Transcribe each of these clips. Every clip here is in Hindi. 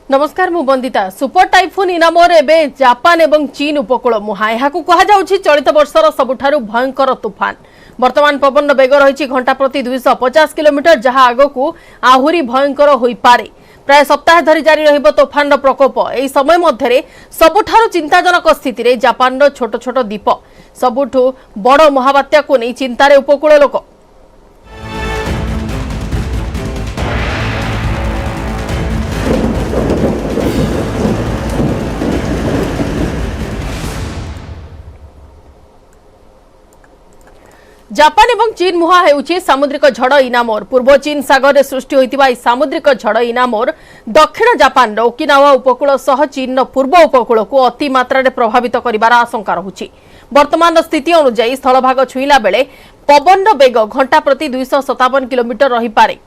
नमस्कार मु बंदिता। सुपर टाइफून इनामोर एबे जापान एवं चीन उपकूल मुहां यहाकू कहा जाउछि चलित वर्षर सबुठारु भयंकर तूफान। वर्तमान पवन बेग रही घंटा प्रति 250 किलोमीटर जहां आगकू आहुरी भयंकर होई पारे। प्राय सप्ताह धरी जारी रहिबो तूफान प्रकोप। एही समय मध्यरे सबुठारु चिंताजनक स्थिति रे जापान रो छोट छोट द्वीप सबुठु बड़ महाबात्या को नै चिंतारे उपकूल लोक। जापान एवं चीन मुहां हेउछि सामुद्रिक झड़ इनामोर। पूर्व चीन सागर में सृष्टि होइतिबा सामुद्रिक झड़ इनामोर दक्षिण जापान रो ओकिनावा उपकूल सह चीन पूर्व उपकूल को अति मात्रा रे प्रभावित करिवार आशंका रहुछि। वर्तमान स्थिति अनुसार स्थलभाग छुईला बेले पवन बेग घंटा प्रति 257 किलोमीटर रही पारे,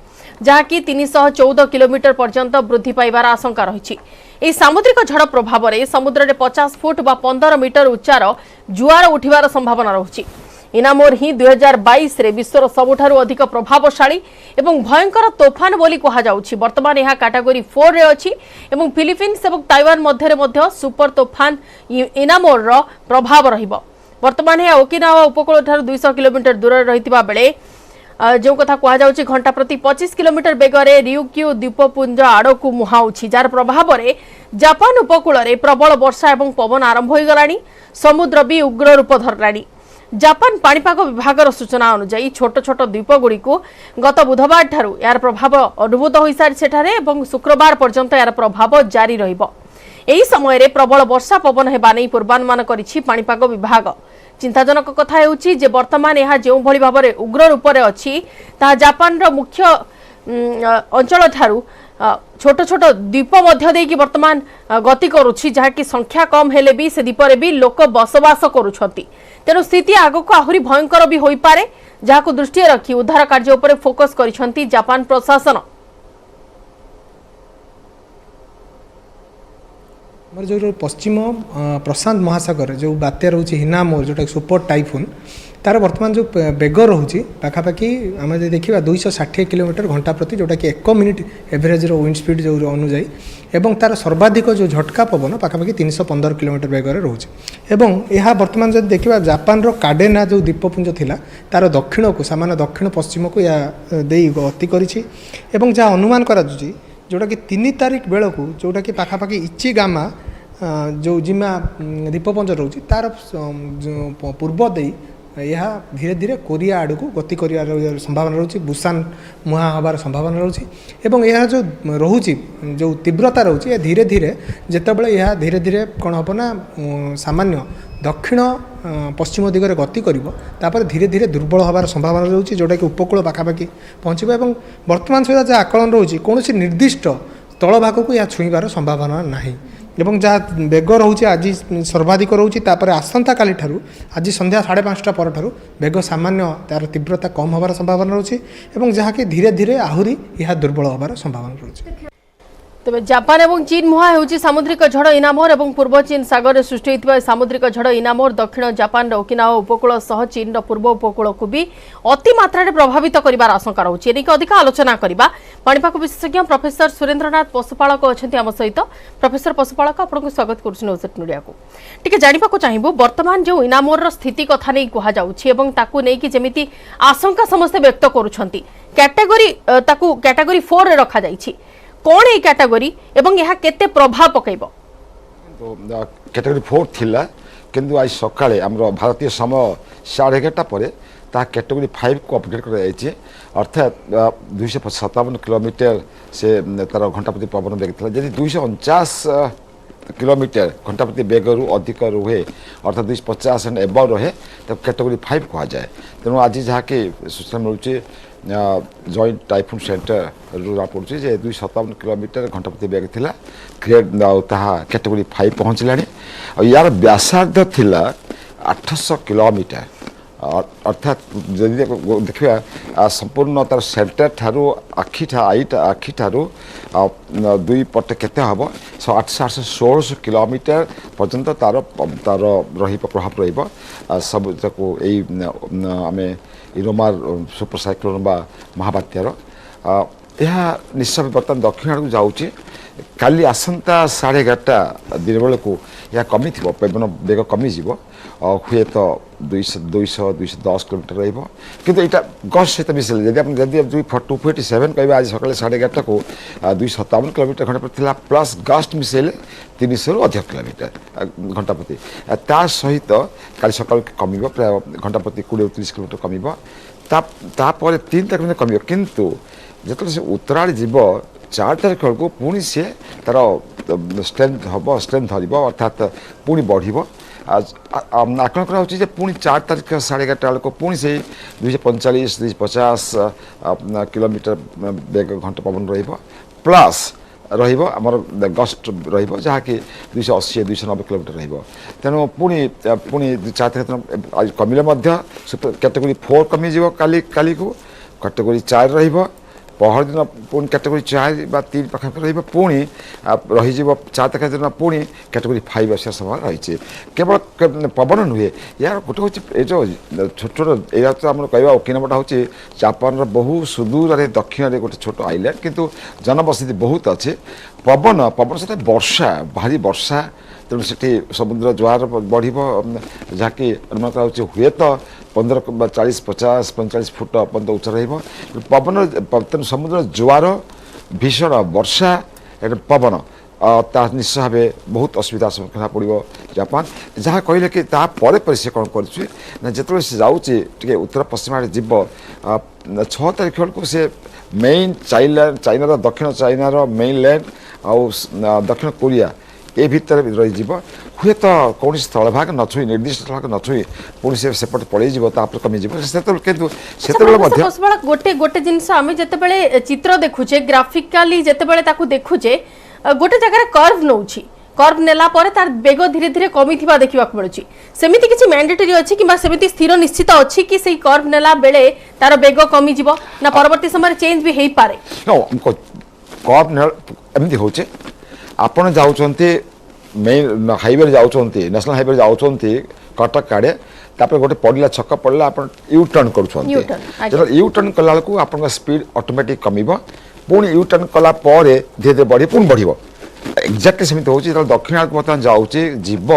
जहाँकि 314 किलोमीटर पर्यंत वृद्धि पाइबार आशंका रही। एही सामुद्रिक झड़ प्रभाव में समुद्र में 50 फुट बा 15 मीटर उच्चार जुआर उठिबार संभावना रहुछि। इनामोर ही 2022 रे विश्वर सबुठारु अधिक प्रभावशाली एवं भयंकर तोफान बोली कहा जाउछि। वर्तमान यह कैटेगरी 4 रे अछि एवं फिलिपीन्स एवं ताइवान मध्य सुपर तोफान इनामोर रो प्रभाव रहिबो। वर्तमान यह ओकिनावा उपकूल ठारु 200 किलोमीटर दूर रहितिबा बेले जो कथा कहा जाउछि घंटा प्रति 25 किलोमीटर बेगरे रियुक्यू द्वीपपुंज आड़कू मुहाउछि, जार प्रभाव रे जापान उपकूल रे प्रबल वर्षा एवं पवन आरंभ होई गलानी। समुद्र भी उग्र रूप धरलानी। जापान पाणीपाग विभाग सूचना अनुसार छोट छोट द्वीप गुड़ी गत बुधवार ठारू यार प्रभाव अनुभूत हो सारी सेठारे एवं शुक्रवार पर्यंत यार प्रभाव जारी रहिबो। एही समय रे प्रबल वर्षा पवन हेबा नै पूर्वानुमान करिछि पाणीपाग विभाग। चिंताजनक कथा हेउछि जे वर्तमान यह जो भली भाबरे उग्र रूप रे अछि ता जापान रो मुख्य अंचल ठारू छोट छोट द्वीप मध्य देकी वर्तमान गति करुछि, जहाँकि संख्या कम हेले भी से द्वीप रे भी लोक बसवास करुछथि। तेणु स्थिति आगको आहुरी भयंकर भी होई पारे, जहाको दृष्टि रखी उद्धार कार्य उपर फोकस करिसंती जापान प्रशासन। जो पश्चिम प्रशांत महासागर जो बात्या रोचे हिनामोर जोटा सुपर टाइफून तार वर्तमान जो बेग रोचे पाखापाखि आम देखा 260 किलोमीटर घंटा प्रति जोटा कि 1 मिनिट एवरेज विंड स्पीड जो अनुजाई एवं तार सर्वाधिक जो झटका पवन पाखापाखि 315 किलोमीटर बेगर रोचे। एवं यह वर्तमान जब देखा जापान रो काडेना जो द्वीपपुंज थिला तार दक्षिण को सामान्य दक्षिण पश्चिम को या दे गति करिछि एवं जहाँ अनुमान करा जोटा कि 3 तारिख बेलू जोटा कि पाखापाखि इचिगामा जो जिमा द्वीपपुंज रोचे तार पूर्व दे यह धीरे धीरे कोरिया आड़ को गति कर संभावना रोचे। बुसान मुहा हबार संभावना रोचे एवं यह जो रोचे जो तीव्रता रोचे धीरे धीरे जितेबाला यह धीरे धीरे कौन हम ना सामान्य दक्षिण पश्चिम दिगरे गति कर धीरे धीरे दुर्बल हबार संभावना रोचे, जोटा कि उपकूल पाखापाखि पहुँचब एवं वर्तमान सुधा जहाँ आकलन रोचे कौन निर्दिष्ट तल भाग को यह छुईबार संभावना नहीं एवं जहाँ बेग रोचे आज सर्वाधिक रोचे आसंता काली ठारू आज संध्या 5:30 पर ठारू बेग सामान्य तार तीव्रता कम हबार संभावना रोचे एवं जहाँकि धीरे धीरे आहुरी यह दुर्बल हबार संभावना रोचे। तेज जापान एवं चीन मुहां हेउछि सामुद्रिक झड़ इनामोर एवं पूर्व चीन सागर में सृष्टि होइतिबा सामुद्रिक झड़ इनामोर दक्षिण जापान ओकिनावा उपकूल सह चीन पूर्व उपकूल को भी अति मात्रा रे प्रभावित करिवार आशंका रहुछि। एनिक अधिक आलोचना करिबा पाणीपाग विशेषज्ञ प्रोफेसर सुरेंद्रनाथ पशुपालक अछंती आम सहित। प्रोफेसर पशुपालक आपको स्वागत करुछि न्यूज़ मीडिया को। टिके जानिबाको चाहिबो वर्तमान जो इनामोर स्थिति कथा नै कहा जाउछि एवं ताकू नै कि जेमिति आशंका समस्त व्यक्त करूछंती कैटेगरी 4 रे रखा जाइछि कौन ए कैटेगरी एवं यह केते प्रभाव पकइबो? तो कैटेगरी 4 थिला किंतु आज सकाळे हमरो भारतीय समय 11:30 पर ता कैटेगरी 5 को अपडेट कर जायछि, अर्थात 257 किलोमीटर से तार घंटा प्रति पवन बेग थिला। यदि 249 किलोमीटर घंटा प्रति बेगरू अधिक रुहे अर्थात 250 एंड एबव रहे तब कैटेगरी 5 कहा जाए। तेणु आज जहाँ कि सूचना मिलूँ जॉइंट टाइफून सेंटर जना पड़ुଛି जे 257 किलोमीटर घंटा प्रति बेग थिला ग्रेड ताहा कैटेगरी 5 पहुँचला और यार व्यासार्ध थिला 800 किलोमीटर अर्थात जदि देखा संपूर्ण तार सेंटर ठारू आखि ठारू दुई पटे केते हम 800-816 किलोमीटर पर्यंत तार प्रभाव रहिबो सब आम इरोमार सुपर साइक्लोन बा महाबात्यार यह निश्चय बर्तमान दक्षिण आड़ को जाऊँगी काली आसंता 11:30 दिन बेल को या कमी थी पवन बेग कमिज हुए तो 200-210 किलोमीटर रहा कि यहाँ गस्ट सहित मिसल जब 247 कह आज सका 11:30 को 257 किलोमीटर घंटा प्रति प्लस गस्ट मिसेले 300 रु अधिक किलोमीटर घंटा प्रति ता सहित काली सका कम प्राय घंटा प्रति 20-30 किलोमीटर कम तापर 3 तारीख कम किंतु जो से उत्तरायण जीव 4 तारीख बेलू पुणी सी तार स्ट्रेंथ हम स्ट्रेंथ धरब अर्थात पुणी बढ़ आकलन कर पुणी 4 तारीख 11:30 बेलू पुणी से 245-250 किलोमीटर बेग घंटा पवन प्लस रमर गस्ट रहाँकि 280-290 किलोमीटर रेणु पुणी 4 तारीख कमिले कैटेगोरी 4 कमिज काली को कैटेगोरी 4 रहा दिन पुणी कैटेगोरी 4-3 पाखापाखि पुणी रही 4 तारीख दिन पुणी कैटेगोरी 5 आसा संभावना रही केवल पवन नुहे यार गोटे हूँ जो छोट छोट या तो आम कह ओकिनावाटा हूँ जापान बहु सुदूर दक्षिण में गोटे छोट आइलैंड किंतु जनबसति बहुत अच्छे पवन पवन सहित वर्षा भारी वर्षा तेणु से समुद्र ज्वार बढ़ जहाँकि अनुमान कर हुए तो 15-40-50-45 फुट पर्यंत उच्च रवन तेणु समुद्र ज्वार भीषण वर्षा पवन ता निश्चय भाव बहुत असुविधा सम्मुखीन पड़ो जापान जहाँ कहले कि तापर से कौन कर जो से जाऊँचे उत्तर पश्चिम आड़े जीव 6 तारीख बेलू से मेन चाइनार दक्षिण चाइनार मेनलैंड आउ दक्षिण कोरिया ए भितर रही हुए तो कौन स्थल भाग न छुई निर्दिष्ट स्थल भाग न छुई पुणी से सेपट पड़े कमिज गोटे गोटे जिनस आम जिते चित्र देखुचे ग्राफिकाली जिते देखुचे गोटे जगह कर्व नौ कर्व नेला तार बेग धीरे धीरे कमी देखा मिलूँ सेमती किसी मैंडेटरी अच्छी कि सेमती स्थिर निश्चित अच्छी कि से कर्व नेला बेले तार बेग कमिज ना परवर्ती समय चेंज भी हो पारे कर्व एमती हो आपड़ जाऊँच मेन हाईवे जाऊँच नेशनल हाईवे जाऊँच कटक आड़े तापर गोटे पड़ा छक पड़ा आप यू टर्न कर यू टर्न कला बेलू आप स्पीड ऑटोमेटिक कम पुणी यू टर्न कला धीरे धीरे बढ़ी पुणी बढ़ एक्जाक्टली सेमती हो दक्षिण आड़ बर्तमान जाऊँचे जीव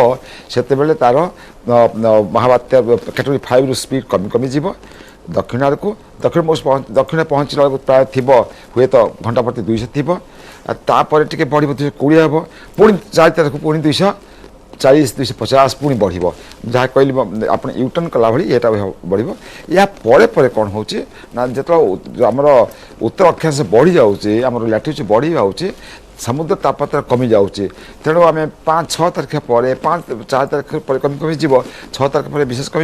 से तार महाबात्या कैटेगोरी 5 रु स्पीड कमी कमिज दक्षिण आड़ को दक्षिण पहुँचला प्राय थी हुए तो घंटा प्रति 200 थी तापर टे बढ़ 220 हम पुणी 4 तारीख पुणी 240-250 पुणी बढ़ जहाँ कहली आप यूटर्न कला भाई यहाँ बढ़ या पर कौन हो जो आमर उत्तर अक्षांश बढ़ी जाऊँचे आम लैटिट्यूड बढ़ी जाऊँचे समुद्र तापमात्रा कमी जाऊँचे तेणु आम 5-6 तारीख पर 4 तारीख पर कमी कमिज 6 तारीख पर विशेष कम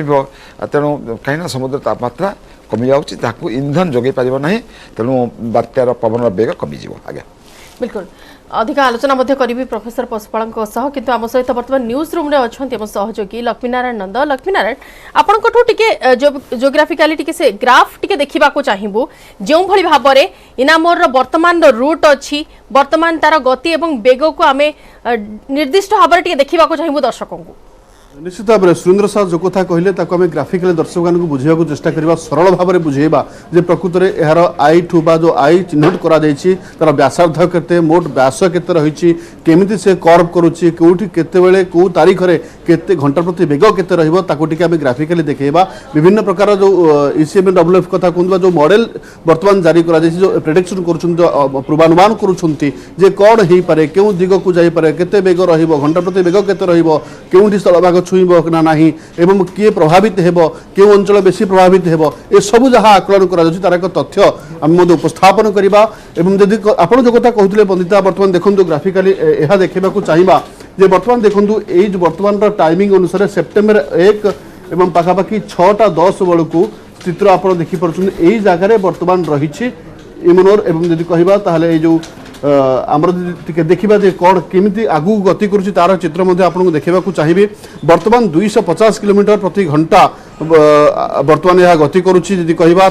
तेणु कहीं समुद्र तापमात्रा कमी जाऊँगी इंधन जोगे पार ना तेणु बात्यार पवन बेग कमिज आगे बिल्कुल अधिक आलोचना करी प्रोफेसर पशुपाल किंतु आम सहित बर्तमान न्यूज रूम अच्छा सहयोगी लक्ष्मीनारायण नंद लक्ष्मीनारायण आपंठू टे जोग्राफिकाली से ग्राफ टे देखा चाहबू जो भाव में इनामोर वर्तमान रूट अच्छी वर्तमान तार गति और बेग को आम निर्दिष्ट भाव में देखा चाहबू दर्शकों को निश्चित भाव में सुरेंद्र साह जो कथा कहले आम ग्राफिकाली दर्शक मान बुझाक चेष्टा करवा सरल भाव में बुझेबा जे प्रकृत में यार आई ठू बा जो आई चिन्हट करा तार व्यासार्ध केते मोट व्यास केते रही केमिति से कर्व करुच्ची कोठी केतेबेले को तारीख रे केते घंटा प्रति बेग केते रहइबो ताको टिके आम ग्राफिकाली देखेबा विभिन्न प्रकार जो ECMWF कथा कहबा जो मॉडल वर्तमान जारी करा जो प्रेडिक्शन करूछन जो पूर्वानुमान करूछन जे कौन हो पारे केउ दिग को जाई पारे केते बेग रहइबो घंटा प्रति बेग केते रहइबो केउठी स्थल भाग छुईब ना ना एवं किए प्रभावित हेब क्यों अंचल बेसी प्रभावित हेब ए सब जहाँ आकलन कर तथ्य आम उपस्थापन करवा जदि आप जो कथा कहते बंदिता बर्तमान देखो ग्राफिकाली यह देखा चाहिए जे बर्तमान देखो ये बर्तमान टाइमिंग अनुसार सेप्टेम्बर 1 एवं पाखापाखि 6:10 बेलू चित्र आप देखिपुर यही जगार बर्तमान रही इमुनोर एवं जदि कहवा जो आमर देखा कौन केमी आगू गति करुच्ची तार चित्र आपको देखा चाहिए बर्तमान 250 किलोमीटर प्रति घंटा बर्तमान यह गति करुच्ची जदि कहवा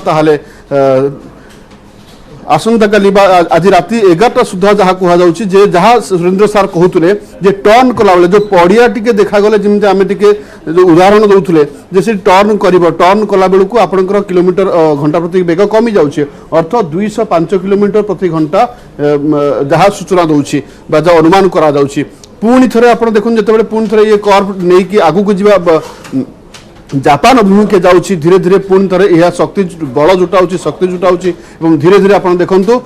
आसंता काली आज राति 11टा सुधा जहाँ कहुच्छी जे जहाँ सुरेंद्र सार कहते जे टर्न कला बेले जो पड़िया टिके देखागले जमी आम टे जो उदाहरण दौले जे से टर्न टर्न कला बेलू आपंकर किलोमीटर घंटा प्रति बेग कमी जाऊँचे अर्थ 205 किलोमीटर प्रति घंटा जहाँ सूचना दूसरी अनुमान करा जाउछि पुणी थे आप देखुन जो पुणी थे ये कर्व नहीं कि आगू को जीवा जापान अभिमुखे जाऊँगी धीरे धीरे पुणी थे यह शक्ति बल जुटाऊँगी शक्ति जुटाऊँगी धीरे धीरे आप देखु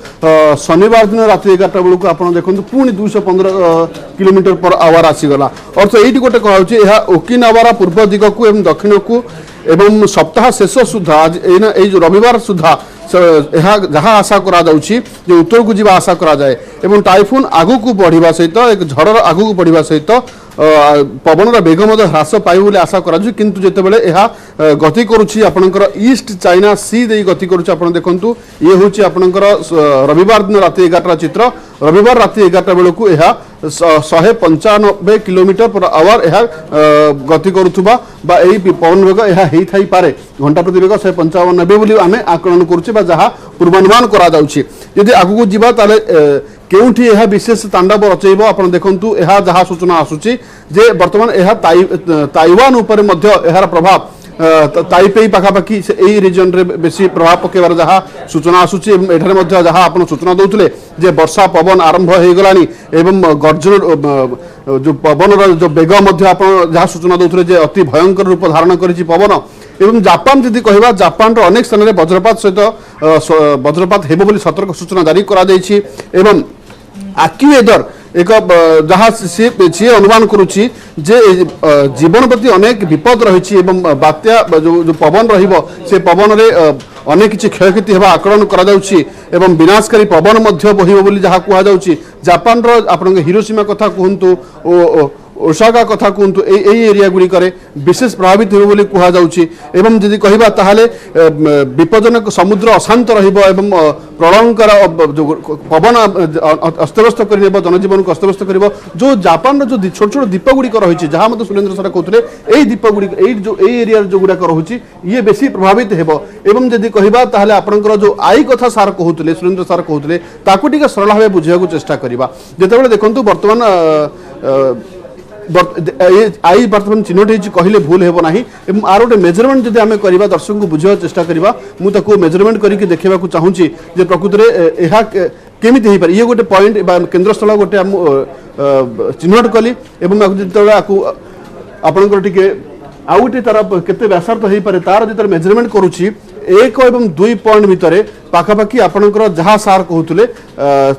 शनिवार दिन रात 11टा बेलू आप देखु पुणी 215 किलोमीटर पर आवर आसीगला अर्थ ये गोटे कहूँ यह ओकिनावार पूर्व दिग को दक्षिण को एवं सप्ताह शेष सुधा आज जो रविवार सुधा जहाँ आशा करा जाउछि जे उत्तर को जीवा आशा करा जाए एवं टाइफून आगु को बढ़िबा सहित एक झड़र आगु को बढ़िबा सहित पवन बेग ह्रास पाइब बोली आशा करा किंतु जेतेबेले एहा गति करुछि आपनकर ईस्ट चाइना सी दे गति करुछि आपण देखंतु ये होछि आपनकर रविवार दिन राति 11टा चित्र रविवार राति 11टा बेलू को एहा 195 किलोमीटर पर आवर यह गति करुवा पवन बेग यह हेई थाई पारे घंटा प्रति बेग 195 बोली आम आकलन करुचे जहाँ पूर्वानुमान करा जाउछि यदि आगु जीवा ताले केउठी यह विशेष तांडव रचैब आप देखंतु यह जहाँ सूचना आसुची जे वर्तमान यह ताइवान उपर मध्य यार प्रभाव ताइपेई पाखापाखि यही रिजन रे बेसी प्रभाव पकेबार जहाँ सूचना आसुची एठारे जहाँ आप सूचना दौले जे वर्षा पवन आरंभ हो गलानी एवं गर्जन जो पवन जो बेग आप जहाँ सूचना दौले जे अति भयंकर रूप धारण करिछि पवन एवं जापान जदि कहवा जापान अनेक स्थान में वज्रपात सहित वज्रपात हेबो बोली सतर्क सूचना जारी करा जायछि एवं आक्युवेदर एक जहाँ सी अनुमान करुच्ची जे जीवन प्रति अनेक विपद रही बात्या जो पवन से पवन रे अनेक किसी क्षयक्षति होगा आकलन करा जाउछि एवं विनाशकारी पवन मध्य बहिबो बोली जहाँ कहुच्छी जापान आपण हिरोशिमा कथा कहतु ओसाका कथा कहतु यही एरिया गुड़िक विशेष प्रभावित हो बोली कहुच्छी एवं जदि कहबा ताहाले विपज्जनक समुद्र अशांत रहिबो प्रलयंकर पवन अस्तव्यस्त कर जनजीवन को अस्तव्यस्त कर जो जापान जो छोट छोट द्वीप गुड़िक रही जहाँ मतलब सुरेंद्र सर कहते यही द्वीप गुड़िक जो एरिया जो गुड़ाक रही ये बेसी प्रभावित हेबो एवं जदि कहबा ताहाले आपनकर जो आई कथा सार कहते सुरेंद्र सर कहते ताकू टिके सरल भाव बुझाक चेष्टा करवा जितेबाला देखु बर्तमान आई बर्तमान चिन्हट कहले भूल हेबो नाही एवं आर गोटे मेजरमेंट जदि आम करवा दर्शक को बुझा चेष्टा करवा मुझे मेजरमेंट करके देखा चाहूँगी जे प्रकृत में यह केमिति हो पारे ये गोटे पॉइंट केन्द्रस्थल गोटे आम चिन्हट कली जो आपंकर टी आउ गोटे तार केते व्यासार्थ हो पारे तार जो मेजरमेंट करुच्ची 1 और 2 पॉइंट भितर पाखापाखि आपंकर जहाँ सार कहते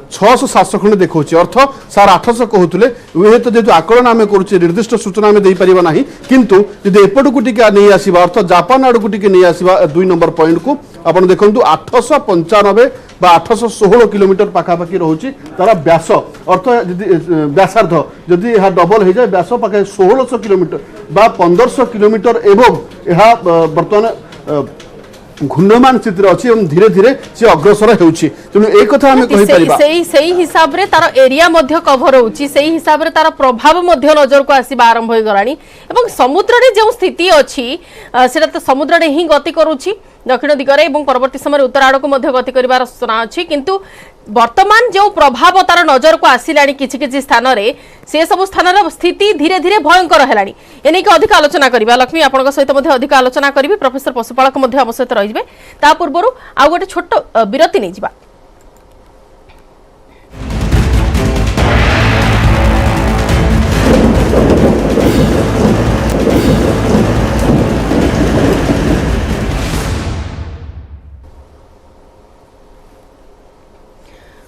600-700 खंड देखा अर्थ सार 800 कहते हुए तो जो आकलन आम करुचे निर्दिष्ट सूचना आम दे पारिबा नाही किंतु यदि एपटू टिके नहीं आसवा अर्थ जापान आड़ को टिके नहीं आसवा 2 नंबर पॉइंट को आप देखु 895 बा 816 किलोमीटर पाखापाखि रोचे तार व्यास अर्थ व्यासार्ध जदि यह डबल हो जाए व्यास पाखे 1600 किलोमीटर बा 1500 किलोमीटर एवं यह बर्तमान घूर्णमान स्थिति अच्छी धीरे धीरे सी अग्रसर होउछि तेणु एक कथा आमे कहि परिबा सही हिसाब रे तार एरिया मध्य कवर होउछि सही हिसाब रे तार प्रभाव मध्य नजर को आसीबा आरंभ होई गलानी एवं समुद्र रे जो स्थिति अछि सेटा तो समुद्र रे ही गति करूछि दक्षिण दिगरे एवं परवर्ती समय उत्तर आड़ को मध्य गति करिवार सूचना अछि किंतु वर्तमान जो प्रभाव तार नजर को आसिलानी किछि किछि स्थान रे से सब स्थान रे स्थिति धीरे धीरे भयंकर हेलानी एने के अधिक आलोचना करिबा लक्ष्मी आपनक सहित मध्य अधिक आलोचना करिबी प्रोफेसर पशुपालक मध्य हम सहित रहिबे ता पूर्वरु आ गोटे छोट विरति नै जिबा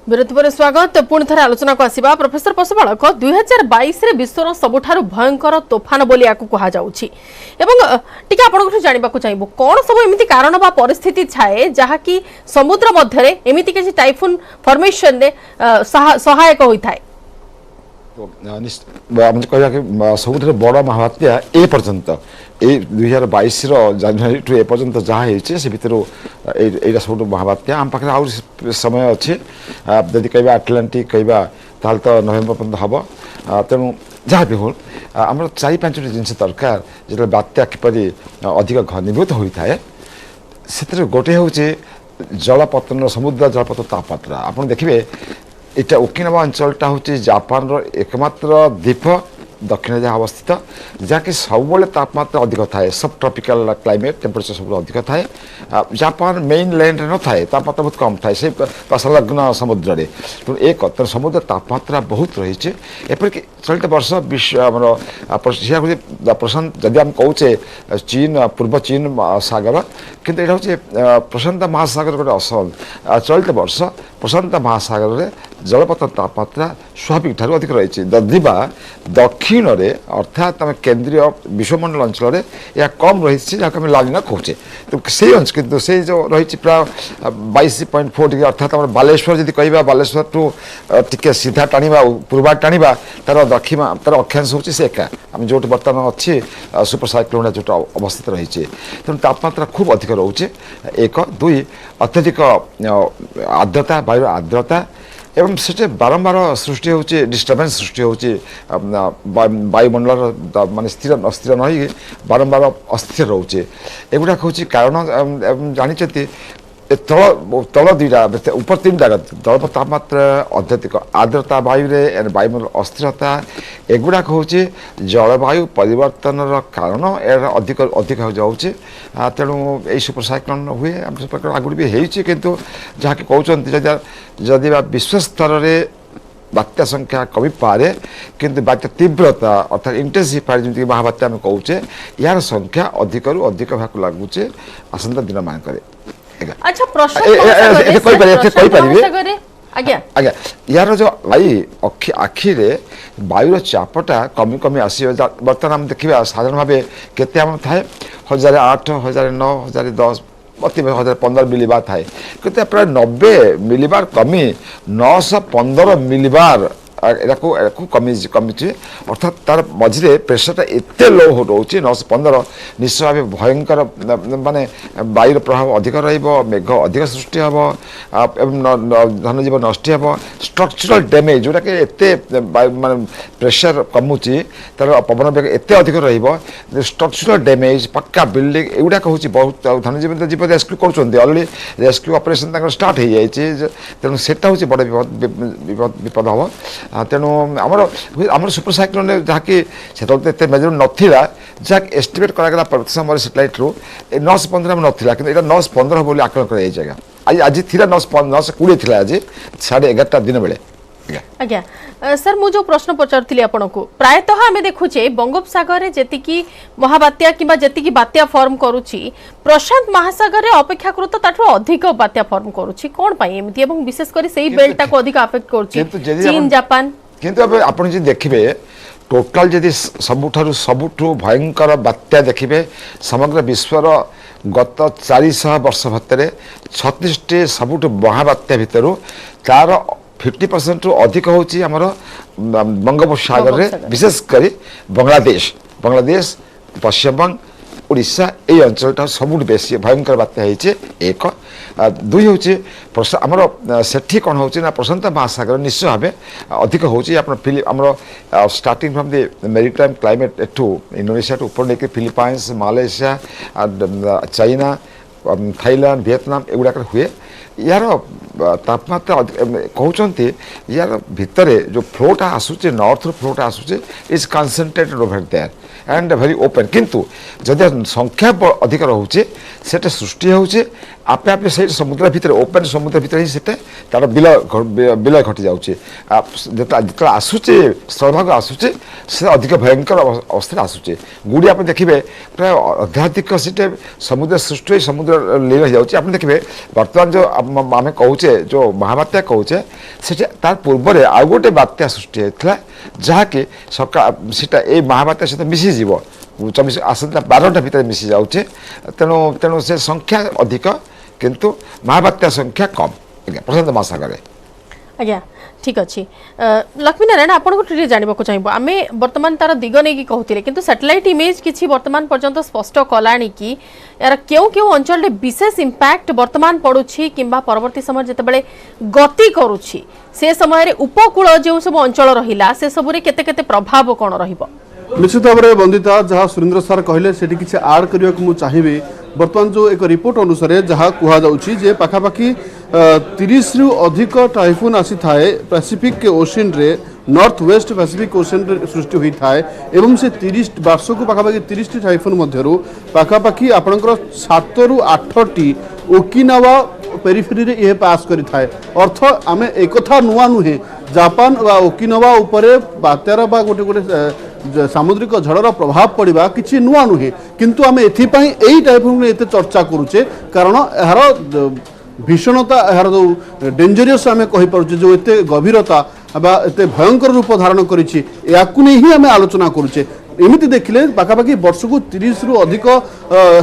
विरति पर स्वागत पुणी थे आलोचना को आसिबा प्रोफेसर पशुपालक 2022 रे विश्वर सबुठारु भयंकर तोफान बोली याकु कहा जाउछि एवं टिके आपनको जानिबा को चाहिबो कोन सब एमिति कारण बा परिस्थिति छाए जहा कि समुद्र मध्य रे एमिति के टाइफून फॉर्मेशन रे सहायक होई थाए तो हम कहया कि सबुठारु बड़ महाबात्या ए पर्यंत 2022 जनवरी टू ए पर्यंत जहाँ होती से भितर यहाँ सब महाबात्या आम पाखे आउ समय अच्छे जदि कह आटलांटिक कहवा ताल तो नवेम्बर पर्यंत हम तेणु जहाँ भी हो आम 4-5 जिन दरकार जो बात्या किपरि अधिक घनीभूत होता है से गोटे हूँ जलपतन समुद्र जलपतन तापमात्रा आप देखिए यहाँ ओकिनावा अंचलटा हूँ जापान एकमात्र द्वीप दक्षिण जहाँ अवस्थित जहाँकि सब तापमात्रा अधिक थाए सब ट्रॉपिकल क्लाइमेट टेम्परेचर सब अधिक थाए जापान मेन लैंड न थाए तापमात्रा बहुत कम थाए से संलग्न समुद्र में तेणु एक समुद्र तापमात्रा बहुत रही एपरिक चलित वर्ष विश्व आम प्रशांत जदि आम कहे चीन पूर्व चीन सागर किंतु यहाँ हूँ प्रशांत महासागर गोटे असल चलित वर्ष प्रशांत महासागर में जलपतन तापमात्रा स्वाभाविक ठार अधिक रही जदिबा दक्षिण में अर्थात आम केन्द्रीय विश्वमंडल अंचल यह कम रही जहाँ आम लालिना कहे तो से अंश किंतु से जो रही प्राय 22.4 डिग्री अर्थात आम बालेश्वर जब कह बालेश्वर टू टिके सीधा टाणा पूर्वा टाणा तार दक्षिणा तार अक्षांश हूँ से एका आम जो बर्तमान अच्छी सुपर साइक्लोन जो अवस्थित रही तेणु तापमात्रा खूब अधिक रोचे एक दुई अत्यधिक आर्द्रता वायु आर्द्रता एवं से बारंबार सृष्टि होची डिस्टर्बेंस सृष्टि होची वायुमंडल माने स्थिर अस्थिर नहीं बारंबार अस्थिर रोचे एगुड़ा हूँ कारण जानी तल दुईटा ऊपर तीन जगह तल तापमात्रा अत्यधिक आर्द्रता वायु वायुमंडल अस्थिरता एगुड़ा हूँ जलवायु परिवर्तन कारण यार अधिक अधिक हो जाऊँचे तेणु यही सुपर साइक्लोन हुए आगुरी भी होती किंतु जहाँकि कहते जदि विश्व स्तर में बात्या संख्या कमी पारे किंतु बात्या तीव्रता अर्थात इंटेंसिफायर जमी महाबात्या आम कहे यार संख्या अधिक रु अधिक भाग लगुचे आसंता दिन मानक अच्छा आज्ञा यार जो आखि वायुर चापटा कमी कमी आस बर्तमान आम देखा साधारण भाव केते आम थाए 1008 1009 1010 अति 1015 मिलीबार थाए कितने प्राय 90 मिलीबार कमी 915 मिलीबार कमी कमी अर्थात तार मझे प्रेसरटा एत लो रोचे 915 निश्चय भाव भयंकर माने वायुर प्रभाव अधिक रेघ अधिक सृष्टि हम धनजीव नष्ट हम स्ट्रक्चरल डैमेज जोटा कि एत माने प्रेसर कमुची तार पवन बेग एत अधिक स्ट्रक्चरल डैमेज पक्का बिल्डिंग एगुड़ा हूँ बहुत धनजीव जीव रेस्क्यू कर रेस्क्यू ऑपरेशन स्टार्ट हो जाए तेणु से बड़ विपद हम तेणु आमर सुपर साइक्लोन जहाँकि से मेजर नाला जहाँ एस्टिमेट करागला प्रति समय सैटेलाइट रू 915 नाला कि 915 बोली आकलन कर आज थी 920 थी आज 11:30 दिन बेले आज्ञा सर मु जो प्रश्न पचारुली आपको प्रायतः आम देखुचे बंगोपसागर रे जेतिकी महाबात्या किंबा जेतिकी बात्या फॉर्म करूची प्रशांत महासागर रे अपेक्षाकृत ताठू अधिक बात्या फॉर्म करूची कोन पाई एमिति एवं विशेष करी सेही बेल्टा को अधिक अफेक्ट करूची चीन जापान किंतु अब आपण जे देखिबे टोटल जदि सबुठू भयंकर बात्या देखिबे समग्र विश्वर गत 400 वर्ष भितर 36 सबुठू महाबात्या भितर तार 50% अधिक होची हमर बंगोपसागर रे विशेषकर बांग्लादेश पश्चिम बंग ओडिशा ये अंचलटा सब बेसी भयंकर बात्या होइछे एक दुई हूँ आमर सेठी कौन हो प्रशांत महासागर निश्चय भाव अधिक होची आमर starting from the maritime climate एठू इंडोनेशिया ऊपर नहीं Philippines Malaysia China Thailand Vietnam एगुड़ा हुए यार तापमात्रा कहते यार भितर जो फ्लोटा आसूचे नॉर्थ फ्लोटा आसूचे is concentrated over there and very open किंतु जदि संख्या अधिक रोचे से सृष्टि होचे आपे आपे से समुद्र भितर ओपन समुद्र भितर ही सेटा तार विलय घटी जाउचे जिते आसूचे स्थलभाग आसूचे से अधिक भयंकर अवस्था आसूचे गुड़ी आप देखिए प्राय अध्याधिक सीटे समुद्र सृष्टि समुद्र लीन हो जाउचे आप देखिए वर्तमान जो आम कहे जो महाबात्या कहे से तार पूर्व आउ गोटे बात्या सृष्टि होता जहाँकि सका सीटा ये महाबात्या सहित मिसीज 24 आसंता 12टा भितर मिसी जाउचे तेणु तेणु से संख्या अधिक किंतु महाबात्या संख्या कम प्रशांत महासागर आज्ञा ठीक अच्छे लक्ष्मी नारायण आपको जानवा चाहिए आम बर्तमान तार दिग नहीं कहते कि सैटेलाइट इमेज किसी बर्तमान पर्यंत स्पष्ट कलानी कि यार क्यों क्यों अंचल विशेष इंपैक्ट बर्तमान पड़ुछि किंबा परवर्ती समय जितेबाला गति करुछि से समय उपकूल जो सब अंचल रहिला से सब केते केते प्रभाव कौन रहिबो निश्चित भाव में बंदिता जहाँ सुरेंद्र सार कहले से किसी आड करने को चाहिए बर्तमान जो एक रिपोर्ट अनुसार जहाँ कहुच्छी जे पाखापाखि 30 रु अधिक टाइफून आसी थाए पैसिफिक के ओशन रे नॉर्थ वेस्ट पैसिफिक ओशन रे सृष्टि हुई थाए एवं से 30 वर्ष को पाखापाखि 30 टाइफून मध्यरु पाखापाखि आपणकर 7 रु 8 ओकिनावा पेरिफेरी रे ये पास करि थाए अर्थ आमे एकथा नुआ नुहे जापान वा ओकिनावा उपरे बात्यार बा गोटे गोटे सामुद्रिक झड़र प्रभाव पड़वा किसी नुआ नुहे किंतु आमे एथिपाई एई टाइफून रे एते चर्चा करूचे कारण एहार भीषणता यार जो डेंजरियस आम कहीपे जो एत गभीरता एत भयंकर रूप धारण करी आम आलोचना करुचे एमती देखिले पाखापाखि वर्ष को 30 रु अधिक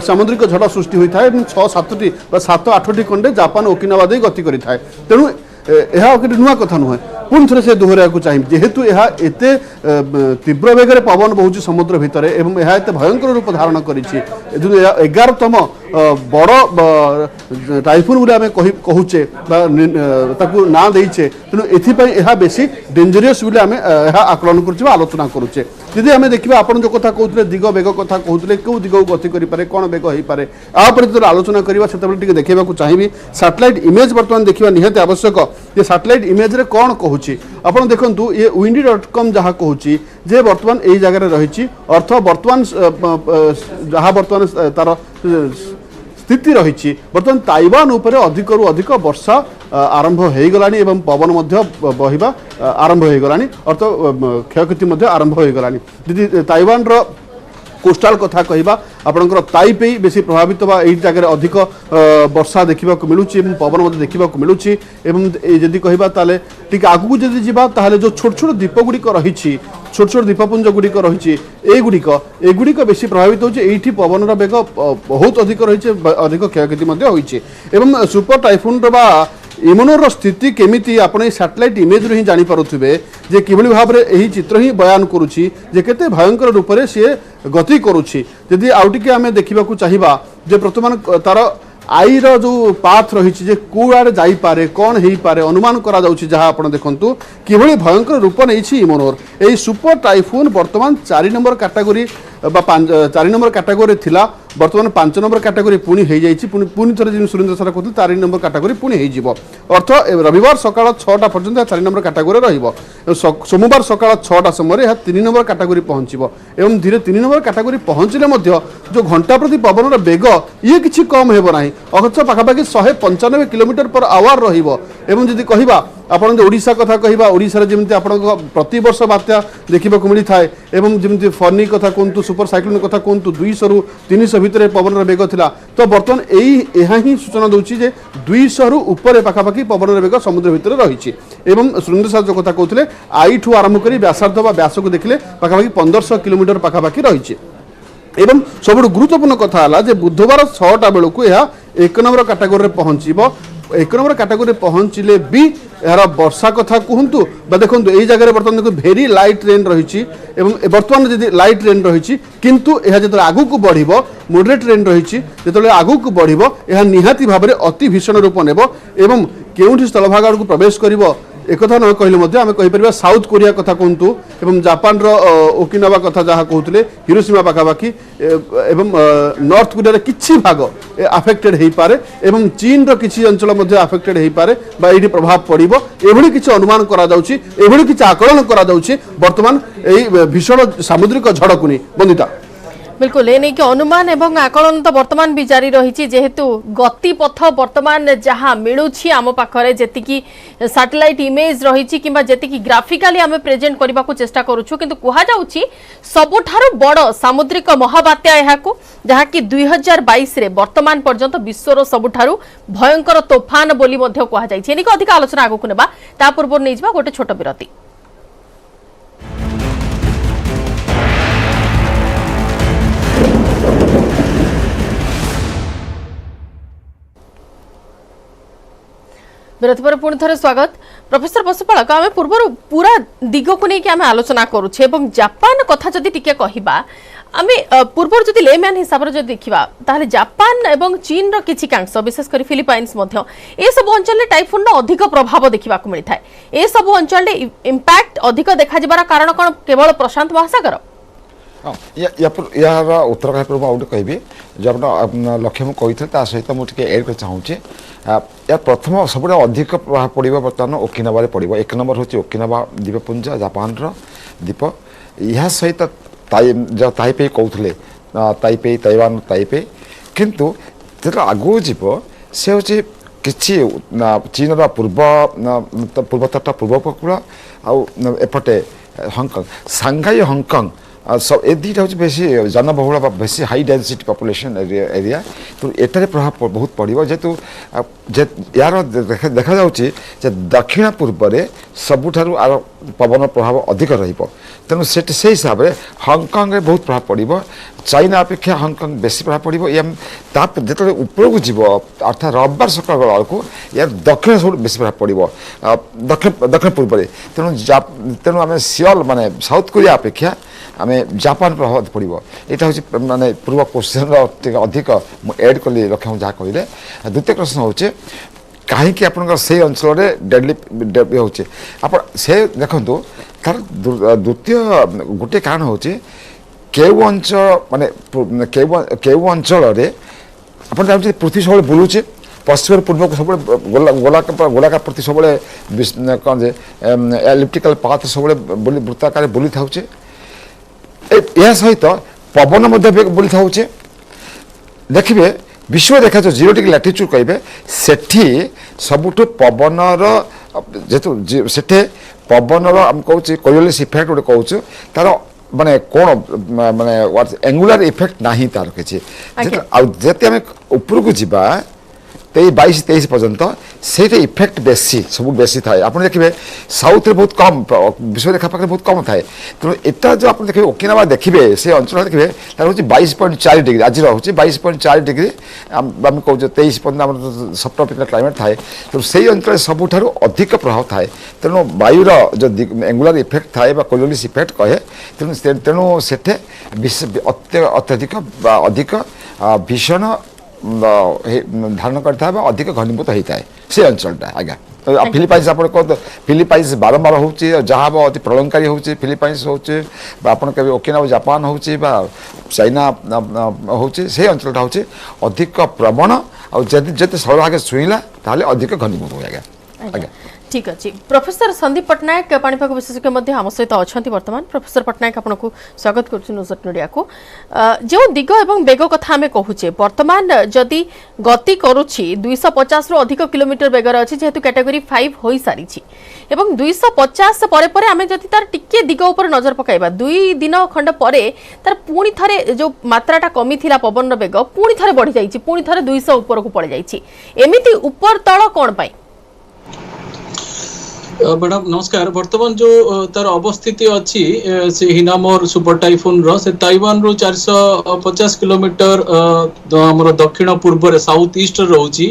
सामुद्रिक झड़ सृष्टि होता है 6-7टी 7-8टी खंडे जापान ओकिनावा दे गति करि थाए तेणु यह गोटे नुआ कथा नुहे पुणी थे से दोहराया चाहिए जेहेतु यह एत तीव्र बेगर पवन बहु समुद्र भितर एवं यह एत भयंकर रूप धारण करी 11तम बड़ टाइफून बोले आम कहूचे ना देचे तेणु एथि बेसी डेंजरियस बोले आम आकलन कर आलोचना करुचे यदि आम देखा आप जो कथा कहते दिग बेग कथा कहते क्यों दिग को गति करें कौन बेग हो पाए आपर जो आलोचना करवा से देखा चाहिए सैटेलाइट इमेज बर्तमान देखा निहाती आवश्यक ये सैटेलाइट इमेज रे कौन कहूँ आपड़ देखु ये windy.com जहाँ कहूँ जे बर्तमान यही जगह रही अर्थ बर्तमान जहाँ बर्तमान तार स्थिति रही बर्तमान ताइवान उपर अधिक रु अधिक वर्षा आरंभ हो गलानी एवं पवन मध्य बहिबा आरंभ हो गलानी अर्थ क्षयक्षति आरंभ हो गलानी यदि ताइवान रो कोस्टाल कथा कहवा आपणकर ताइपेई बेसी प्रभावित बा एई जगह अधिक वर्षा देखा मिलूँ पवन देखा मिलूँ जदि कहवा ताले टिक आगु जदि जीवा ताले जो छोट छोट द्वीप गुड़िक रही छोट छोट द्वीपपुंज गुड़िक रही एगुड़िक बेसी प्रभावित होती पवन बेग बहुत अधिक रही अधिक क्षयक्षति होती सुपर टाइफून बा इमोनोर स्थिति केमिति आपण सैटेलाइट इमेज रू ही जानी पारुथिबे जे किभली भाव में यही चित्र ही बयान करुछि जे केते भयंकर रूप से सी गति करुछि यदि आउटिके आमे देखिबा को चाहिबा जे वर्तमान तार आईर जो पाथ रही कौड़े जापे कौन हो पारे अनुमान करा जहाँ आप देखु किभली भयंकर रूप नहीं इमोनोर यही सुपर टाइफून बर्तमान 4 नंबर कैटेगरी 4 नंबर कैटेगरी थिला बर्तमान 5 नंबर कैटेगरी पुणी हो जाइए पुणी थे जो सुरेंद्र सर कहते 4 नंबर कैटेगरी पुणी हो अर्थ रविवार सकाळ 6टा पर्यंत 4 नंबर कैटेगरी सोमवार सकाळ 6टा समय यह 3 नंबर कैटेगरी पहुँचो एवं धीरे 3 नंबर कैटेगरी पहुँचले जो घंटा प्रति पवन बेग ये किसी कम हो ना अथच पाखापाखि 195 किलोमीटर पर आवर रही कहवा आपन जो ओडिशा कथा कहवा ओडिशा जमी आप प्रति वर्ष बात्या देखा मिली थाए एवं जमी फनी कथा कहतु सुपर साइक्लोन कथा कहतु 200 रु 300 भितर पवन बेग थिला तो बर्तमान यही ही सूचना दूसरी 200 रु ऊपर पाखापाखि पवन बेग समुद्र भितर रही एवं सुरेंद्र सार जो कथा कहते आई ठू आरंभ कर व्यासार्ध व्यास को देखले पाखापाखि 1500 किलोमीटर पाखापाखि रही एवं सब गुरुत्वपूर्ण कथा है बुधवार 6टा बेलू यह 1 नंबर कैटेगरी पहुँचब 1 नंबर कैटेगरी पहुँचले भी यार वर्षा कथा कहतु देखो यही जगह बर्तमान देखो भेरी लाइट रेन रही बर्तमान जी लाइट रेन रही किंतु यह जो आगू को बढ़ मॉडरेट रेन रही जो आगू को बढ़ यह निहाती भाव में अति भीषण रूप नेब एवं केउठी स्थलभाग आड़ को प्रवेश कर एक न कहले आम कहीपर साउथ कोरिया कथा कहतु एवं जापान ओकिनावा कथा जहाँ कहते हिरोशिमा पाखापाखि एवं नॉर्थ कोरिया किसी भाग आफेक्टेड हो पारे एवं चीन रो किसी अंचल आफेक्टेड हो पारे ये प्रभाव पड़ो एभली किसी अनुमान करा किसी आकलन करा वर्तमान यही भीषण सामुद्रिक झड़ को नहीं बंदिता बिल्कुल ये नहीं कि अनुमान एवं आकलन तो वर्तमान भी जारी रही जेहेतु गतिपथ वर्तमान जहाँ मिलूँ आम पाखे जी सैटेलाइट इमेज रही कि जी ग्राफिकाली आम प्रेजेंट करने को चेष्टा करुच्छू किंतु कहुच्छी सबुठारु बड़ सामुद्रिक महाबात्या यह जहाँकि 2022 रे वर्तमान पर्यंत विश्वर सबुठारु भयंकर तोफान बोली कहुई अधिक आलोचना आगक नेबा ता पूर्व नहीं जा गोटे छोट विरति। विरति पर पुणी थे स्वागत प्रोफेसर पशुपालक आम पूर्व पूरा दिग को लेकिन आम आलोचना करुचे जापान कथा जदि टिके कहबा आम पूर्व जदि लेमैन हिसाब से देखा ताहले जापान एवं चीन रो किछि कांश विशेषकर फिलिपाइन्स ए सब अंचल टाइफून अधिक प्रभाव देखा मिलता है ए सब अंचल इम्पैक्ट अधिक देखा कारण कौन केवल प्रशांत महासागर हाँ यार उत्तर कहला पूर्व आउट कहबी जो आप लक्ष्य मुझे कही ता सहित मुझे ऐड कर चाहूँगी यार प्रथम सब अधिक प्रभाव पड़ो बर्तमान ओकिनावा पड़ो एक नंबर हूँ ओकिनावा द्वीपपुंज जापान द्वीप यह सहित ताइपे कहते ताइपे ताइवान ताइपे किंतु जो आगू जीव से हूँ किसी चीन पूर्व तट पूर्व उपकूल आउटे हंकंग सांघाई हंकंग सब ए दुटा हूँ बेसी जनबहुल बेसी हाई डेंसिटी पॉपुलेशन एरिया तो एटारे प्रभाव बहुत पड़ो जेहेतु यार देखा जाउछि जे दक्षिण पूर्व में सबुठारु आर पवन प्रभाव अधिक रहिबो तेणु से हिसाब से हंकंग बहुत प्रभाव पड़ो चाइना अपेक्षा हंकंग बेसी प्रभाव पड़ो जो ऊपर को जीव अर्थात रविवार सकाल बेलू यार दक्षिण सब बेसी प्रभाव पड़ो दक्षिण पूर्व में तेणु आम सियोल माने साउथ कोरिया अपेक्षा आम जापान प्रभाव पड़ो यहाँ हूँ माने पूर्व क्वेश्चन अधिक एड कली लक्ष्य जहाँ कहले द्वितीय प्रश्न हूँ कहीं आप से अंचल डेडली हो से देखु तार द्वितीय गोटे कारण हूँ केउ अंचल माने केउ अंचल आप जानते पृथ्वी सब बुलूचे पश्चिम पूर्व को सब गोलाकार पृथ्वी सब कौन जे एलिप्टिकल पाथ सब वृत्ताकार बुली था यह सहित पवन बुली था देखिए विश्व देखा जो 0 डिग्री लैटिट्यूड कहे सेठी सबुठु पवनर जेहेतु से पवनर आम कहे कोरियोलिस इफेक्ट गोटे कहूँ तार माने कौन माने एंगुलर इफेक्ट नहीं तार किसी जिते आम ऊपर को जीवा 22-23 पर्यंत से इफेक्ट बेसी सब बेसी थाए आप देखिए साउथ रे बहुत कम विश्व रेखा पाखे बहुत कम थाए तेणु एटा जो आप देखिए ओकिनावा देखिए से अंचल देखिए तार हूँ 22.4 डिग्री आज हूँ 22.4 डिग्री आम कहूँ 23 पर्यटन सब ट्रॉपिकल क्लाइमेट थाए तो से अंचल सबुठारु अधिक प्रभाव थाए तेणु वायुर जो एंगुलर इफेक्ट थाए कोरियोलिस इफेक्ट कहे तेणु सेठे अत्यधिक अधिक भीषण धारण करता है अधिक घनीभूत होता है से अंचलटा आज्ञा फिलिपाइंस आप कहते फिलिपाइंस बारंबार हो जहाँ अति प्रलंकारी हो फिलिपाइंस हो ओकिनावा जापान हो चाइना हो अंचलटा हूँ अधिक प्रवण और जब सरल भागे छुईला ताले अधिक घनीभूत हो आज्ञा आज्ञा ठीक अच्छे प्रोफेसर संदीप पट्टनायक पाणीपाग विशेषज्ञ आम सहित अच्छा बर्तमान प्रोफेसर पट्टनायक आपको स्वागत करुँ को जो दिग एवं बेग कथा आम कहूचे बर्तमान जदि गति करुच्ची 250 रु अधिक किलोमीटर बेगर अच्छी जेहेतु कैटेगरी 5 हो सारी 250 पर आम जदि तार टिके दिग उपर नजर पकाइबा 2 दिन खंड पर तार पुणी थरे जो मात्राटा कमी थिला पवन बेग पुणी थरे बढ़ी जाइछि पुणी थरे 200 ऊपर को पड़ जाइछि एमिति ऊपर तळ कोन पाई मैडम नमस्कार बर्तमान जो तार अवस्थिति अच्छी से हिनामोर सुपर टाइफून रो से ताइवान रो 450 किलोमीटर हमर दक्षिण पूर्व रे साउथ ईस्ट रोची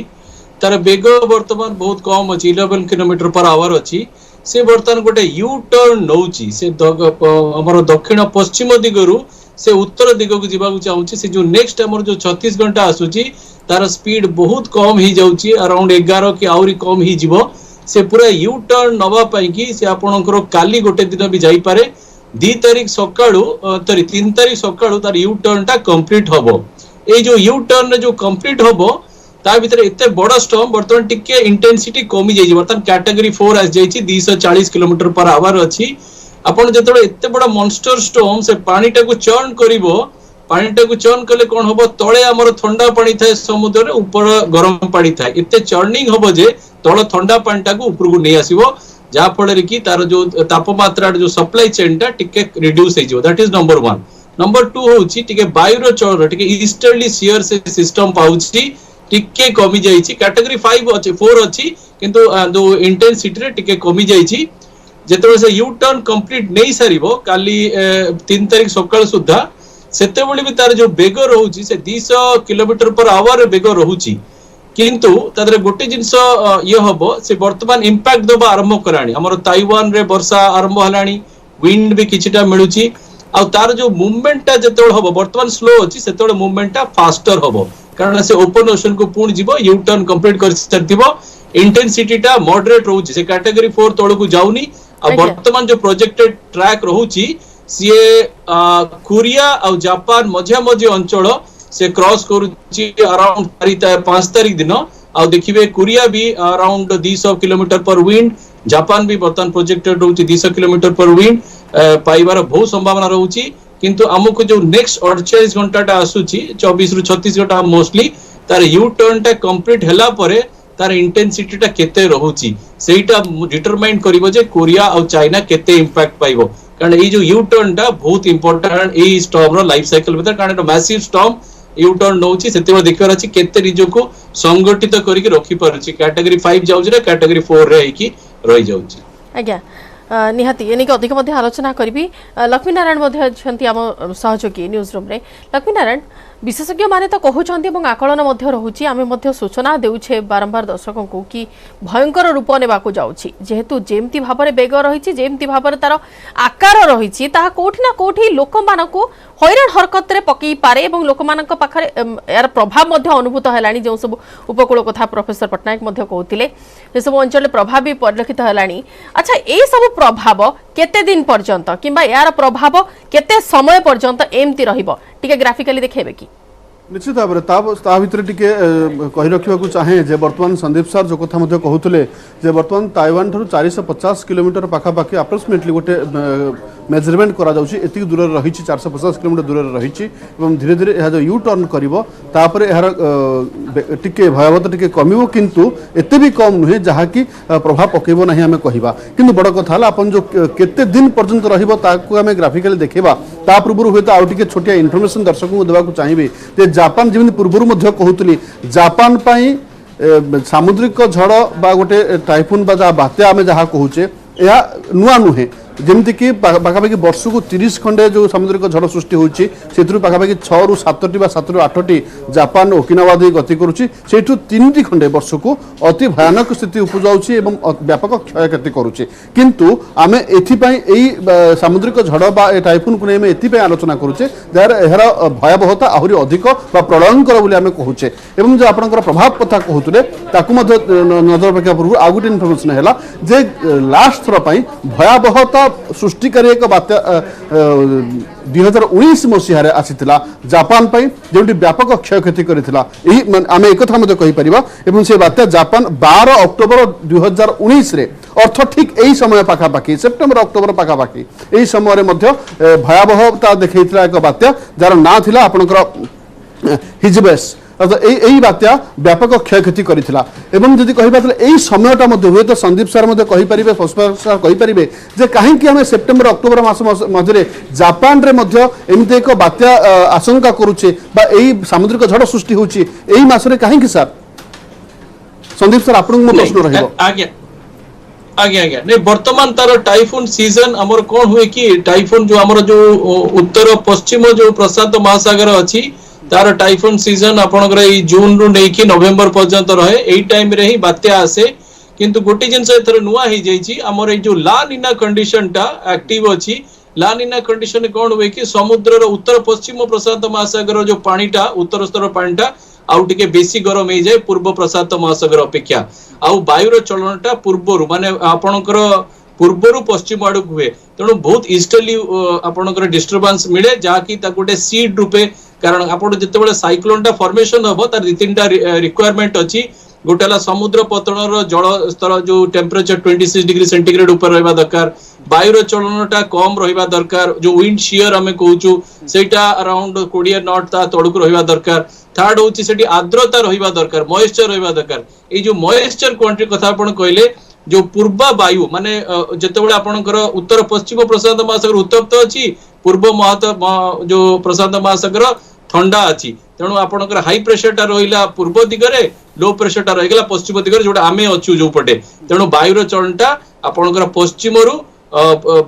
तार बेग वर्तमान बहुत कम अच्छी 11 किलोमीटर पर आवर अच्छी से बर्तमान गोटे यू टर्न नौची से हमर दक्षिण पश्चिम दिगरु से उत्तर दिग को जीवा चाहूँगी से जो नेक्स्ट हमर जो 36 घंटा आसुची तार स्पीड बहुत कम ही जाउची अराउंड 11 कि आउरी कम ही जीवो से पूरा यू टर्न नवा कि से आपणकर काली गोटे दिन भी जाई पारे 2 तारिख सकाळू 3 तारिख सकाळू तार यू टर्न टा कंप्लीट हबो ए जो यू टर्न जो कंप्लीट हबो ता भीतर एते बड़ स्टॉर्म बर्तमान टिके इंटेंसिटी कमी जाई बर्तमान कैटेगरी 4 आस जाई 240 किलोमीटर पर आवर अछि आपण जतले एते बड़ मॉन्स्टर स्टॉर्म से पानीटा को चर्न करिवो पानीटा को चर्न कले कोन हबो तळे हमर ठंडा पानी थाए समुद्र रे ऊपर गरम पानी थाए एते चर्निंग हबो जे तळ ठंडा पानीटा को ऊपर को नै आसीबो जा फଳରେ कि तार जो तापमात्रा जो सप्लाई चेन टा टिके रिड्यूस हे जो दैट इज नंबर 1 नंबर 2 होची टिके वायुर चळ टिके ईस्टर्ली शियर से सिस्टम पाउची टिके कमी जाईची कैटेगरी 5 अछि 4 अछि किंतु जो इंटेंसिटी रे टिके कमी जाईची जेतबे से यू टर्न कंप्लीट नै सारिबो काली 3 तारिख सकाळ सुद्धा सेते बळी भी तार जो बेग रहउची से 200 किलोमीटर पर आवर बेग रहउची किंतु तादरे गोटे जिंस ये हबो से वर्तमान इंपैक्ट दबा आरंभ कराणी हमर ताइवान रे वर्षा आरंभ हलाणी विंड भी किछटा मिलुची आ तार जो मूवमेंट ता जतोळ हबो वर्तमान स्लो अछि सेतोळ मूवमेंट ता फास्टर हबो कारण से ओपन ओशन को पूर्ण जीवो यू टर्न कंप्लीट कर सरतिबो इंटेंसिटी ता मॉडरेट रहउची से कैटेगरी 4 तोळ को जाउनी आ वर्तमान जो प्रोजेक्टेड ट्रैक रहउची सीए कोरिया और जापान मझा मझी अंचल से क्रॉस करुची अराउंड 5 तारीख दिन आ देखिए कोरिया भी अराउंड 200 किलोमीटर पर विंड जापान भी बर्तमान प्रोजेक्टेड रहउची 200 किलोमीटर पर विंड पाइबार बहुत संभावना रहउची किंतु हमको जो नेक्स्ट 48 घंटा आसुची 24 रु 36 घंटा मोस्टली तार यू टर्न टा कंप्लीट हला परे तार इंटेंसिटी टा केते रहउची सेटा डिटरमाइन करिवो जे कोरिया और चाइना केते इंपैक्ट पाइबो कारण ये जो यू टर्न टा बहुत इंपोर्टेंट ए स्टॉर्म रो लाइफ साइकिल भीतर कारण एटा मैसिव स्टॉर्म यू टर्न नउची सेते देखिबार अछि केते रिजो को संगठित करिक रखि पारुची कैटेगरी 5 जाउची रे कैटेगरी 4 रे कि रहि जाउची आज्ञा निहाती एने के अधिक मध्य आलोचना करी लक्ष्मी नारायण मध्य छंती आम सहयोगी न्यूज रूम रे लक्ष्मी नारायण विशेषज्ञ माने तो कहउछंती एवं आकलन मध्य रहउची आमे मध्य सूचना देउछे बारंबार दर्शकों को कि भयंकर रूप नेबाकू जाउची जेहेतु जेमती भाबरे बेग रहिछि जेमती भाबरे तार आकार रहिछि ता कोठी ना कोठी लोक मानको हैरान हरकत रे पकई पारे एवं लोक मानक पाखरे यार प्रभाव मध्य अनुभूत हेलानी जो सब उपकूल कथा प्रोफेसर पटनायक मध्य कहउतिले जे सब अंचल प्रभाव भी परिलक्षित हेलानी अच्छा ए सब प्रभाव केते दिन पर्यंत किंबा यार प्रभाव केते समय पर्यंत एमती रहिबो टिके ग्राफिकली देखेबे कि निश्चित भाव में ता भितर टिके कही रखा चाहे जे वर्तमान संदीप सर जो कथा मध्य कहते जे वर्तमान ताइवान ठू 450 किलोमीटर पाखापाखि अप्रोक्सीमेटली गोटे मेजरमेंट करा जाउची एतिक दूर रही 450 किलोमीटर दूर रही धीरे धीरे यह जो यू टर्न करिवो तापर यार टिके भयावह टिके कमिवो किंतु एते भी कम नुहे जहा कि प्रभाव पकेबो नहीं आमे कहिबा किंतु बड़ कथा हला अपन जो केते दिन पर्यंत रहिबो ताकू आमे ग्राफिकली देखिबा ता पूर्व हुए तो आउ टिके छोटिया इनफॉरमेशन दर्शकों को देबाकू चाहिबे जे जापान जमी पूर्व मध्य कहूली जापान पाई सामुद्रिक झड़ बा गोटे टाइफून बा बात्या आमे जहा कहूचे या नुआ नुहे जमती कि पाखापाखि वर्ष को 30 खंडे जो सामुद्रिक झड़ सृष्टि होची सेथुरु पाखापाखि 6 रु 7टी बा 7 रु 8टी जापान ओकिनावा दे गति करूची सेठु 3टी खंडे वर्ष को अति भयानक स्थिति उपजाउची एवं व्यापक क्षयक्षति करूची किंतु आमे एथि पई एई सामुद्रिक झड़ बा ए टाइफून को नेमे एथि पई आलोचना करूचे जार एहर भयावहता आहुरी अधिक बा प्रलयंकर बोली आमे कहूचे एवं जो आपनकर प्रभाव कथा कहूतले ताकू मध्य नजर रखा पूर्व आ गुटे इनफॉरमेशन हैला जे लास्ट थ्रो पई भयावहता सृष्टिकारी एक बात्या 2019 मसीह आसीथिला जापान पई जेउटी व्यापक क्षयक्षति करिथिला एही आमे एकथा मते कहि परिबा एवं से बात्या जापान 12 अक्टोबर 2019 रे अर्थ ठीक एही समय पाखापाखि सेप्टेम्बर अक्टोबर पाखापाखि एही समय रे मध्य भयावहता देखैथिला एक बात्या जार ना थिला आपनकर हिजबेस यही बात्या व्यापक क्षयक्षति करिथिला एवं जदि कहिबा एही समयटा मध्ये हुए तो संदीप सर मध्ये कहि परिबे पुष्पा सर कहि परिबे जे काहे कि हमें सेप्टेम्बर अक्टोबर मास मध्ये जापान रे मध्ये एमिते एक बात्या आशंका करूचे बा एही सामुद्रिक झड़ सृष्टि होची एही मास रे काहे कि सर संदीप सर आपन मो प्रश्न रहिबो आज्ञा नहीं वर्तमान तार टाइफून सीजन हमर कोन हुए कि टाइफून जो हमर जो उत्तर पश्चिम जो प्रशांत महासागर अछि तार टाइफून सीजन आपनकर ई जून रु नै कि नवेम्बर पर्यंत रहे एई टाइम रे ही बात्या आसे किंतु गोटी जिंस एथर नुआ ही जाईची हमर ई जो ला निना कंडीशन टा एक्टिव अछि ला निना कंडीशन कोन हुए कि समुद्र रो उत्तर पश्चिम प्रशांत महासागर जो पानीटा उत्तर स्तर पानीटा आउ टिके बेसी गरम हो जाए पूर्व प्रशांत महासागर अपेक्षा आउ वायुर चलनटा पूर्वरु माने आपनकर पूर्वरु पश्चिम आड़ हुए तेणु बहुत इजिली आपनकर डिस्टर्बेंस मिले जहाँकि गोटे सीड रूपे कारण आपण जिते साइक्लोन टा फॉर्मेशन हम तार 2-3टा रिक्वायरमेंट अच्छी गोटे समुद्र पतन जल स्तर जो टेम्परेचर 26 डिग्री सेंटीग्रेड ऊपर रहा दरकार वायुर चलनटा कम रहा दरकार जो विंड शियर आम कहूँ सेटा अराउंड 20 नॉट ता तड़क रहा दरकार थर्ड होची सेठी आर्द्रता रहा दरकार मॉइस्चर रहा दरकार ये जो मॉइस्चर क्वांटिटी कथा आपण कहले जो पूर्वा वायु माने जेतेबेले आपनकर उत्तर पश्चिम प्रशांत महासागर उत्तप्त अछि पूर्व जो प्रशांत महासागर ठंडा अछि तेणु आपनकर हाई प्रेशर टा रहिला पूर्व दिगरे लो प्रेशर टा रहिला पश्चिम दिगरे जोटा आमे अछु जो पटे तेणु वायुर चलनटा आपनकर पश्चिमरु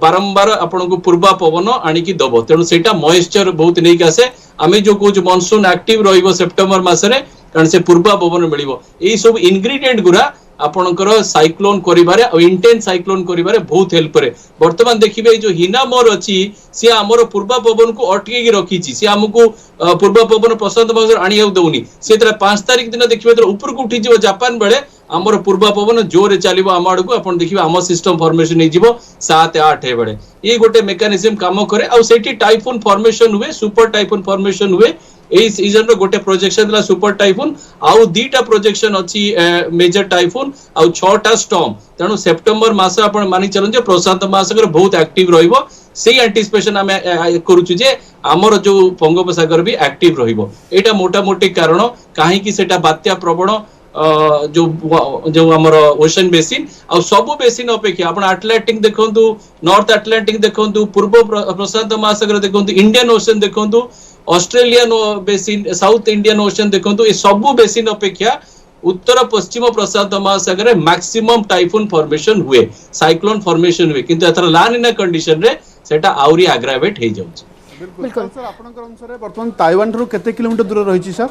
बारंबार आपनको पूर्वा पवन आनिकी दबो तेणु सेटा मॉइस्चर बहुत नै आसे आमे जो कहू मॉनसून एक्टिव रहिबो सेप्टेम्बर मासरे कारण से पूर्वा पवन मिलिबो एई सब इंग्रेडिएंट गुरा आपनकर साइक्लोन करिबारे और इंटेंस साइक्लोन करिबारे बहुत हेल्प करे वर्तमान देखिबे जो हिनामोर अछि से हमर पूर्वा पवन को अटके रखिछि से हमको पूर्वा पवन प्रशांत महासागर आनिया दउनी से 5 तारिख दिन देखिबे तो ऊपर को उठी जो जापान बेले आमर पूर्वा पवन जोरे चलो आम आड़ को आप देखिए आम सिस्टम फॉर्मेशन हो 7-8 बेले ये गोटे मेकानिज्म काम करे आ सेठी टाइफून फॉर्मेशन हुए सुपर टाइफून फॉर्मेशन हुए एई सीजन रो गोटे प्रोजेक्शन दिला सुपर टाइफून आउ दीटा प्रोजेक्शन अछि मेजर टाइफून आउ 6टा स्टॉर्म तेणु सेप्टेम्बर मास आपण मानि चलन जे प्रशांत महासागर बहुत एक्टिव रहिबो सेही एंटिसिपेशन आमे करूछु जे हमर जो बंगोपसागर भी एक्टिव रहिबो एटा मोटा मोटी कारण काहे कि सेटा बात्या प्रवण जो जो हमर ओशन बेसिन आ सब बेसिन अपेक्षा आपण अटलांटिक देखंतु नॉर्थ अटलांटिक देखंतु पूर्व प्रशांत महासागर देखंतु इंडियन ओशन देखंतु Australian basin south Indian ocean देखंतु ये सब बेसिन अपेक्षा उत्तर पश्चिम प्रशांत महासागर मैक्सिमम टाइफून फॉर्मेशन हुए साइक्लोन फॉर्मेशन हुए किंतु एथर लानिना कंडीशन रे सेटा आउरी एग्रावेट हे जाउछ। बिल्कुल सर आपनकर अनुसार वर्तमान ताइवान रो केते किलोमीटर दूर रहिछि सर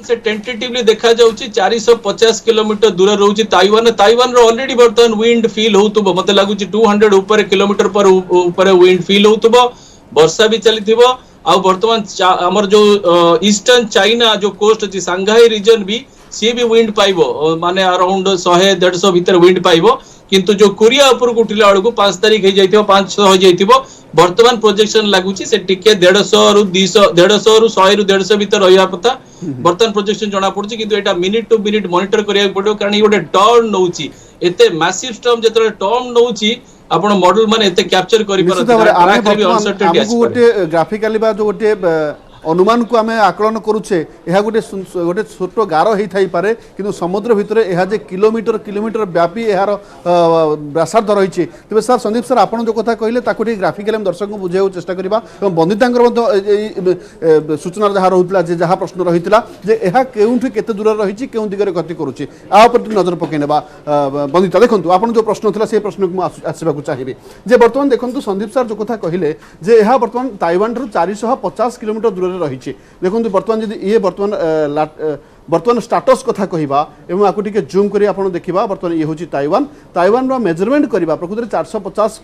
से टेंटेटिवली देखा जाउछि 450 किलोमीटर दूर रहउछि ताइवान ताइवान रो ऑलरेडी वर्तमान विंड फील होउतबो मते लागुछि 200 ऊपर किलोमीटर पर ऊपर विंड फील होउतबो वर्षा भी चलीथिबो आ वर्तमान हमर जो ईस्टर्न चाइना जो कोस्ट अछि सांघाई रीजन भी सी भी विंड पाइबो माने अराउंड 100-150 भीतर विंड पाइबो किंतु जो कोरिया ऊपर उठिला बेलू 5 तारीख हो जाइथिबो 500 हो जाइथिबो वर्तमान प्रोजेक्शन लागुछि से टिके 150 रु 200 150 रु 100 रु 150 भीतर रहिया पता वर्तमान प्रोजेक्शन जणा पड़छि किंतु एटा मिनिट टू मिनिट मॉनिटर करिया पड़ो कारण ई गोटे टर्न नउछि एते मैसिव स्टॉर्म जेतरे टर्न नउछि आपण मॉडल माने एते कैप्चर करि परत गोटे ग्राफिकली बा जो गोटे अनुमान को आमे आकलन करूचे यह गोटे गोटे छोट गार होई थाई पारे किंतु समुद्र भितर यह जे किलोमीटर किलोमीटर व्यापी यार व्यासार्ध रही तेज सर संदीप सर आपन जो कथा कहले ताको टी ग्राफिकली हम दर्शक को बुझाइयो चेष्टा करबा एवं बंदितांकर मध्य सूचना जहाँ रहुतला जे जहाँ प्रश्न रहितला जे यह केउंठी केते दूर रही केउ दिगरे गति करूची आ ऊपर नजर पकेनेबा बंदिता देखंतु आपन जो प्रश्न थिला से प्रश्न को आसीबा को चाहिबे जे वर्तमान देखंतु संदीप सर जो कथा कहले जे यह वर्तमान ताइवान रु 450 किलोमीटर दूर रही देखो बर्तमान जब ये बर्तमान स्टाटस कथा कहवा एवं आपको टिके जूम करी आपण देखिबा बर्तमान ये होची ताइवान ताइवान रो मेजरमेंट करबा प्रकृति 450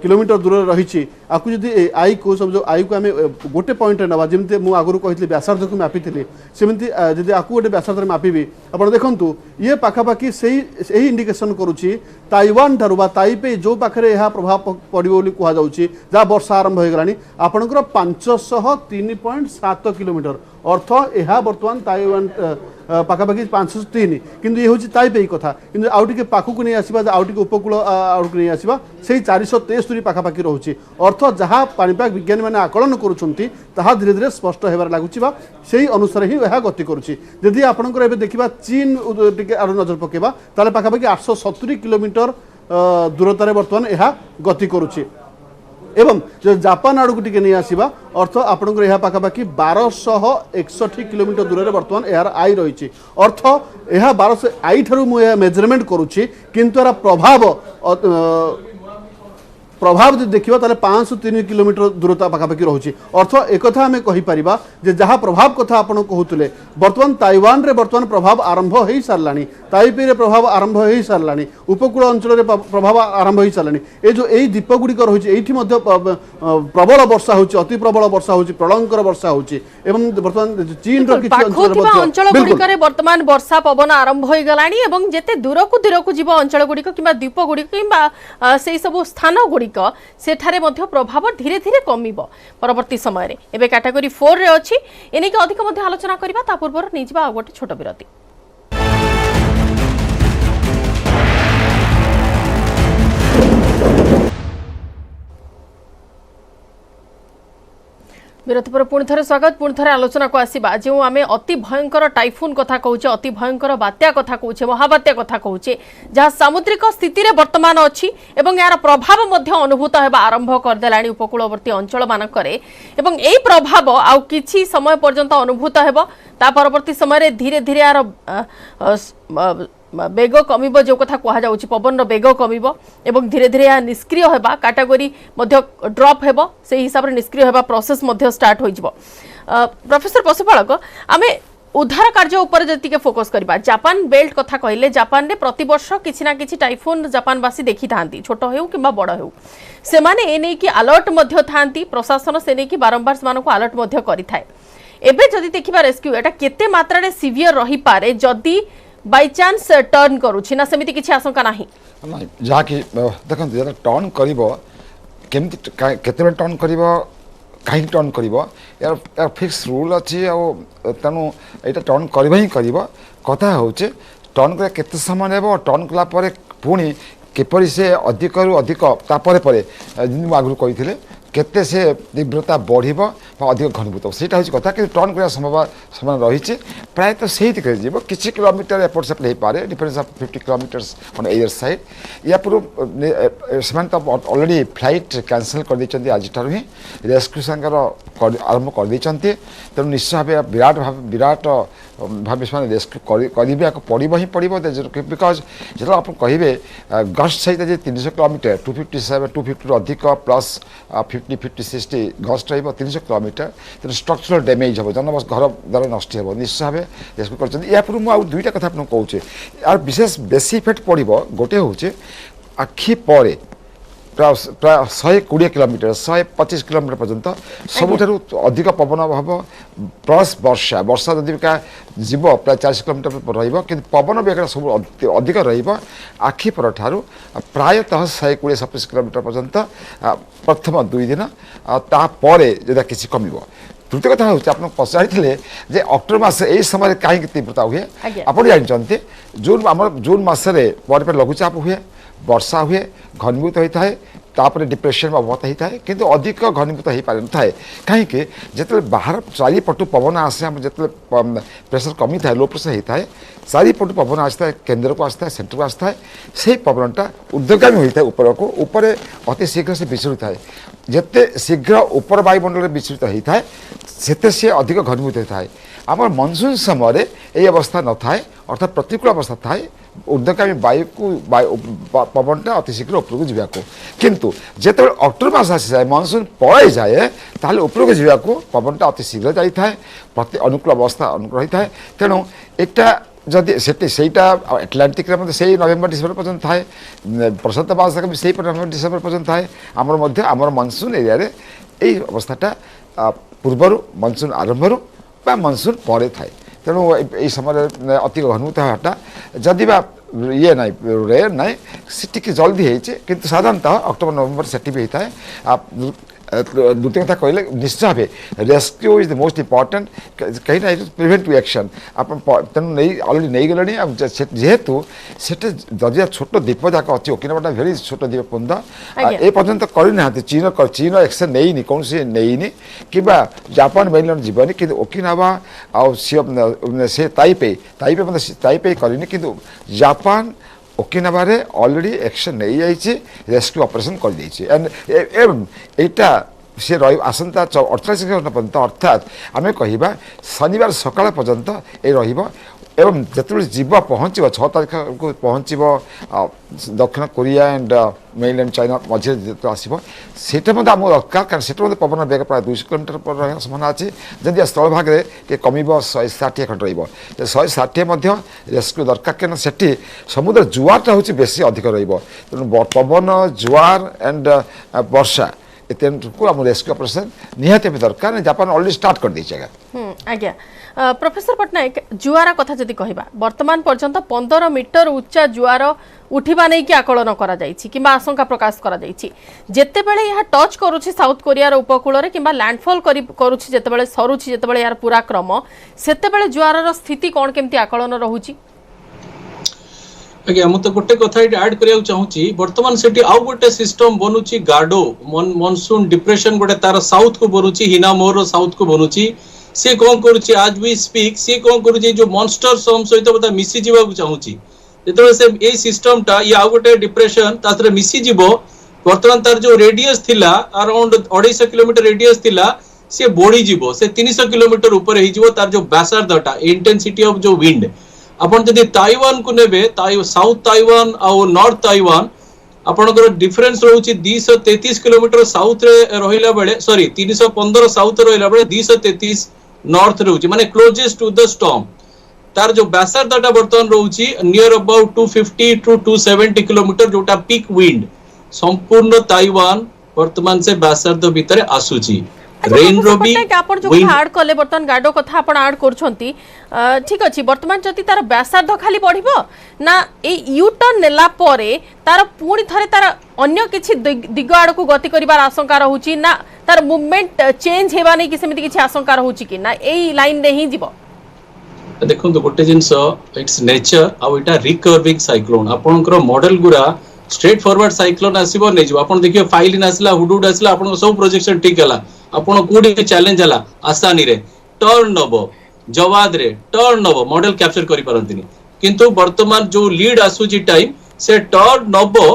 किलोमीटर दूर रही आपको जब आई को सब जो आई को आम गोटे पॉइंट ना जमी मुझे आगुरी कही व्यासार्ध को मापी सेमती जब आपको गोटे व्यासार्ध मापिबी आप देखु ये पाखापाखि से इंडिकेशन करुच्ची ताइवान ठारू ताइपे जो पाखे यह प्रभाव पड़ो कहु जहाँ वर्षा आरंभ हो गलानी आपणकर 503.7 किलोमीटर अर्थ यह बर्तमान ताइवान पाखापाखि 503 किंतु ये हूँ ताइपे कथा किंतु आउ टिके पाखक नहीं आसवा आउ टिके उपकूल आड़क नहीं आसवा से 463 पाखापाखि रोचे अर्थ जहाँ पाणीपाग विज्ञानी मैंने आकलन करुँच धीरे धीरे स्पष्ट होबार लगुच से अनुसार ही यह गति करुच्ची जदि आपंकर देखा चीन टिके आड़ नजर पकेबा ताले पाखापाखि 870 किलोमीटर दूरतार बर्तमान यह गति करुच्ची एवं जो जापान आड़ को टिके नहीं आसवा अर्थ आपंकर यह पाखापाखि 1261 किलोमीटर दूर बर्तमान यार आई रही अर्थ यह 1200 आई ठारू मुझे मेजरमेंट करुच्ची किंतु यार प्रभाव जो देखा ताले 503 किलोमीटर दूरता पाखापाखि रोचे अर्थ एक आम कहीपर जहाँ प्रभाव कथा आप कहते बर्तमान ताइवान रे बर्तमान प्रभाव आरंभ हो सारा ताइपे रे प्रभाव आरंभ हो सारा उपकूल अंचल प्रभाव आरंभ हो सारा ये जो यही द्वीप गुड़िक रही है प्रबल वर्षा हो अति प्रबल वर्षा हो प्रलयंकर वर्षा हो बर्तमान चीन अंचल बर्तमान वर्षा पवन आरंभ हो गलानी एवं जेते दूर को जीव अंचल गुड़िक कि द्वीप गुड़िक कि से सब स्थान गुड़िक सेठारे मध्य प्रभाव धीरे धीरे कमिबो परवर्ती समय रे एबे कैटेगरी 4 रे अछि एने के अधिक मध्य आलोचना करबा ता पूर्व नै जिबा आ गोटे छोट विरति। विरति पर पुणी थे स्वागत पुणी थे आलोचना को आसवा जो आम अति भयंकर टाइफून कथा कहूचे अति भयंकर बात्या कथा कहूचे महाबात्या कथा कहूचे जहाँ सामुद्रिक स्थिति रे वर्तमान अच्छी एवं यार प्रभाव मध्य अनुभूत होगा आरंभ करदेला उपकूलवर्ती अंचल मानकरे एवं यही प्रभाव आउ किछि समय पर्यंत अनुभूत होगा ता परवर्ती समय धीरे धीरे यार बेग कमिबो जो कथा कहा जाउछि पवन बेग कमिबो एवं धीरे धीरे या निष्क्रिय होबा कैटेगरी मध्य ड्रॉप हेबो से हिसाब रे निष्क्रिय होबा प्रोसेस मध्य स्टार्ट हो जिवो। प्रोफेसर पशुपालक आमे उद्धार कार्य ऊपर जति के फोकस करबा जापान बेल्ट कथा कहले जापान रे प्रति वर्ष किछि ना किछि टाइफून जापानवासी देखि थांती छोट हेउ किबा बड़ हेउ से माने ए नै कि अलर्ट मध्य थांती प्रशासन से नै कि बारंबार समान को अलर्ट मध्य करि थाए एबे जदि देखिबा रेस्क्यू एटा केते मात्रा रे सिवियर रही पारे जदि बाय चांस टर्न करूछि ना सेमिति किछि आशंका नाही नहीं जहाँ कि देखो जब टर्न कर केमती केते टर्न कर कहीं टर्न कर यार यार फिक्स रूल अच्छी तेणु यहाँ टर्न कर ही कर कथा हूँ टर्न कर केते समय नेब टर्न कलापर पुणी किपरि से अधिक रु अधिक तापर आगु कही केते से तीव्रता बढ़िब अधिक घनीभूत सेटा हूँ कथा कि टर्न कर समय रही प्रायतः से किसी किलोमीटर एपट सेपट हो पारे difference of 50 kilometres on air side या पूर्व से ऑलरेडी फ्लाइट कैंसल कर दी आज ही रेस्क्यू संगर आरंभ कर दी तेणु निश्चय भाव विराट भाव से रेस्क्यू करने पड़ो ही पड़ो बिकज जो आप कहे गस्ट सहित 300 किलोमीटर 257 250 अधिक प्लस 50-60 गस्ट रही 300 किलोमीटर तेणु स्ट्रक्चरल डैमेज हम जन घर द्वारा नष्ट हो निश्चय भाव रेस्क्यू कर मुझे दुईटा कथा आपको कहे यार विशेष बेसी इफेक्ट पड़ो गोटे हूँ आखि पर प्राय 120 किलोमीटर 125 किलोमीटर पर्यंत सबुठ अधिक पवन हम प्लस वर्षा वर्षा जदि जीव प्राय 40 किलोमीटर रही पवन भी सब अधिक रखि पर ठारू प्रायतः 120-125 किलोमीटर पर्यंत प्रथम 2 दिन तापर जदा किसी कम तृतीय कथा हूँ आप पचारि अक्टोबर मास यही समय कहीं तीव्रता हुए आप जानते जून मसरे लघुचाप हुए वर्षा हुए घनीभूत होता है तापर डिप्रेशन अवस्था होता है किंतु अधिक घनीभूत हो पारे न कहीं जो बाहर चारिपटु पवन आसे आम जो प्रेसर कमी था लो प्रेसर होता है चारिपटु पवन आसता है केन्द्र को आसता है सेंटर को आसता है से पवनटा ऊर्ध्वगामी होता है ऊपर को ऊपर अति शीघ्र से विचलित है जिते शीघ्र ऊपर वायुमंडल में विचलित होता है सेते से अधिक घनीभूत होता है आम मनसून समय ये अवस्था न थाए अर्थात प्रतिकूल अवस्था थाए ऊर्ध्वगामी वायु को पवनटा अति शीघ्र उपरको जावाक किंतु जिते अक्टोबर मास आसी जाए मनसून पड़े जाए ताहले उपरको जावाक पवनटा अति शीघ्र जाए प्रति अनुकूल अवस्था अनुकूल होता है तेणु एटा जदि सेटा एटलांटिक से नवेम्बर डिसेम्बर पर्यंत थाए प्रशांत महासागर भी से नवेम्बर डिसेम्बर पर्यंत थाए आमर मनसून एरिया यही अवस्थाटा पूर्वर मनसून आरंभ मनसून पर थाए तेणु यही समय अति घनीभूत होता जदि ये ना रेयर ना टी जल्दी होती किंतु साधारणतः अक्टोबर नवेम्बर से भी होता है द्वितीय कथा कहले निश्चय भाव rescue is the most important कहीं ना प्रिवेंटिव एक्शन आप तेणु नहीं अलरेडी नहीं गले जेहेतु से जदि छोट द्वीप जाक अच्छी ओकिनावाटा भेरी छोट द्वीपपुंज ए पर्यंत करना चीन एक्शन नहीं कौन नहीं कि जापान मेनलैंड जीवन कि ओकिनावा से ताइपे करनी कि जापान ओकिनावा रे ऑलरेडी एक्शन नहीं जाइए रेस्क्यू ऑपरेशन कर यहाँ से आसंता 48 घंटा पर्यंत अर्थात आम कह शनिवार सकाळ पर्यंत ये एवं जिते जीव पहुँच 6 तारीख को पहुँच दक्षिण कोरिया एंड मेनलैंड चाइना मझे जो आसो सेटा आम दरकार कारण से पवन बेग प्राय 200 किलोमीटर पर रहा संभावना अच्छी जदि स्थल भाग में कम 160 खंड रही रेस्क्यू दरकार क्या से समुद्र जुआरटा हूँ बेसी अधिक तेणु पवन जुआर एंड वर्षा आम रेस्क्यू ऑपरेशन निहाती दरकार जापान ऑलरेडी स्टार्ट कर दी आज्ञा प्रोफेसर पट्टनायक जुआर कथा जदि कहबा वर्तमान पर्यंत 15 मीटर उच्चा जुआर उठिबा नहीं कि आकलन करा जायछि किबा आशंका प्रकाश करा जायछि जेते बेले यह टच करूछि साउथ कोरिया रो उपकूल रे किबा लैंडफॉल करूछि जेते बेले सरुछि जेते बेले यार पूरा क्रम सेते बेले जुआर रो स्थिति कोन केमति आकलन रहूछि आज्ञा मु तो गोटे कथा ऐड करिया चाहूची वर्तमान सेठी आउ गोटे सिस्टम बनुची गाडो मॉनसून डिप्रेशन गोटे तार साउथ को बनुची हिनामोर साउथ को बनुची से कौन करुची आज भी स्पीक से कौन करुची जो मॉन्स्टर सम सहित बता मिसी जीवा को चाहूची जेतबे से ए सिस्टम टा या आउ गोटे डिप्रेशन तासरे मिसी जीवो वर्तमान तार जो रेडियस थिला अराउंड 250 किलोमीटर रेडियस थिला से बढ़ी जीवो से 300 किलोमीटर ऊपर ही जीवो तार जो व्यासार्धटा इंटेंसिटी ऑफ जो विंड अपन जदि ताइवान को नेबे साउथ ताइवान और नॉर्थ ताइवान आपनकर डिफरेंस रहउची 233 किलोमीटर साउथ रे रहिला बेले सॉरी 315 साउथ रहिला बेले 233 नॉर्थ रहउची माने क्लोजेस्ट टू द स्टॉर्म तार जो व्यासार्धटा वर्तमान रहउची नियर अबाउट 250 टू 270 किलोमीटर जोटा पीक विंड संपूर्ण ताइवान वर्तमान से व्यासार्ध भीतर आसुची रेन रो भी आपण जो ऐड कले बर्तन गाडो कथा आपण ऐड करछंती ठीक अछि वर्तमान जति तार व्यासार्ध खाली बढ़िबो ना ए यू टर्न नेला परे तार पूरी थरे तार अन्य किछि दिग आड़ को गति करिवार आशंका रहउची ना तार मूवमेंट चेंज हेबा नै कि सेमिति किछि आशंका रहउची कि ना एई लाइन रे ही जीवो देखो तो गोटे जिनस इट्स नेचर आ इटा रिकर्विंग साइक्लोन आपनकर मॉडल गुरा स्ट्रेट फॉरवर्ड साइक्लोन आसीबो नै जो आपण देखियो फाइलिन आसला हुडुड आसला आपण सब प्रोजेक्शन ठीक हला आपण कोडी चैलेंज हला आसानी रे टर्न नबो जवाद रे टर्न नबो मॉडल कैप्चर करि परंतिनी किंतु वर्तमान जो लीड आसुची टाइम से टर्न नबो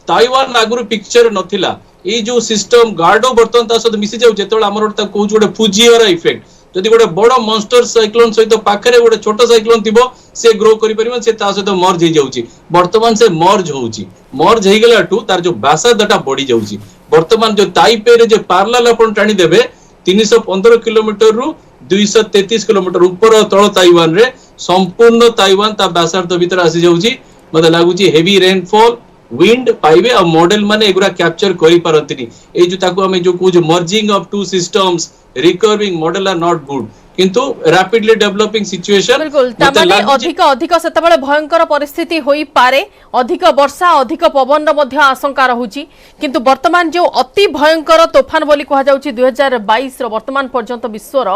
ताइवान आगुरु पिक्चर नथिला ए जो सिस्टम गार्डो वर्तमान ता सद मिसी जाउ जेतोल हमर ता कहू जोडे फुजियर इफेक्ट जदि गोटे बड़ मॉन्स्टर साइक्लोन सहित पाखरे गोटे छोट साइक्लोन थिबो से ग्रो करि परिबो से ता सहित मर्ज हो जाउची वर्तमान से मर्ज होउची मर्ज हे गेलाटू तार जो व्यासार्धटा बढ़ी जाउची वर्तमान जो ताइपे रे जो पैरेलल आपण टाणी देबे 315 किलोमीटर रु 233 किलोमीटर ऊपर तळ ताइवान रे संपूर्ण ताइवान ता व्यासार्ध भीतर आसी जाउची मते लागुची हेवी रेनफॉल विंड पाइबे और मॉडल माने एगुरा कैप्चर करि परंतिनी ए जो ताको हमें जो कुछ merging of two systems recurving model are not good किंतु रैपिडली डेवलपिंग सिचुएशन बिल्कुल तामाने अधिक अधिक सेतबेले भयंकर परिस्थिति होई पारे अधिक वर्षा अधिक पवन मध्य आशंका रहउची किंतु वर्तमान जो अति भयंकर तूफान बोली कहा जाउची 2022 रो वर्तमान पर्यंत विश्वर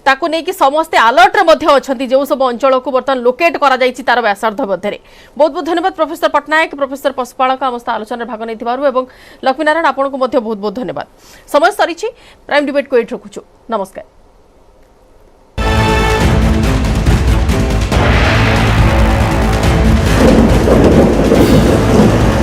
ताकू नै कि समस्त अलर्ट रे मध्य अछंती जो सब अंचल को वर्तमान लोकेट करा जाईची तार व्यासार्ध मध्य रे बहुत बहुत धन्यवाद प्रोफेसर पटनायक प्रोफेसर पशुपालक समस्त आलोचना रे भाग नै थिबारु एवं लक्ष्मीनारायण आपन को मध्य बहुत बहुत धन्यवाद समय सरीची प्राइम डिबेट को एट रखुछु नमस्कार।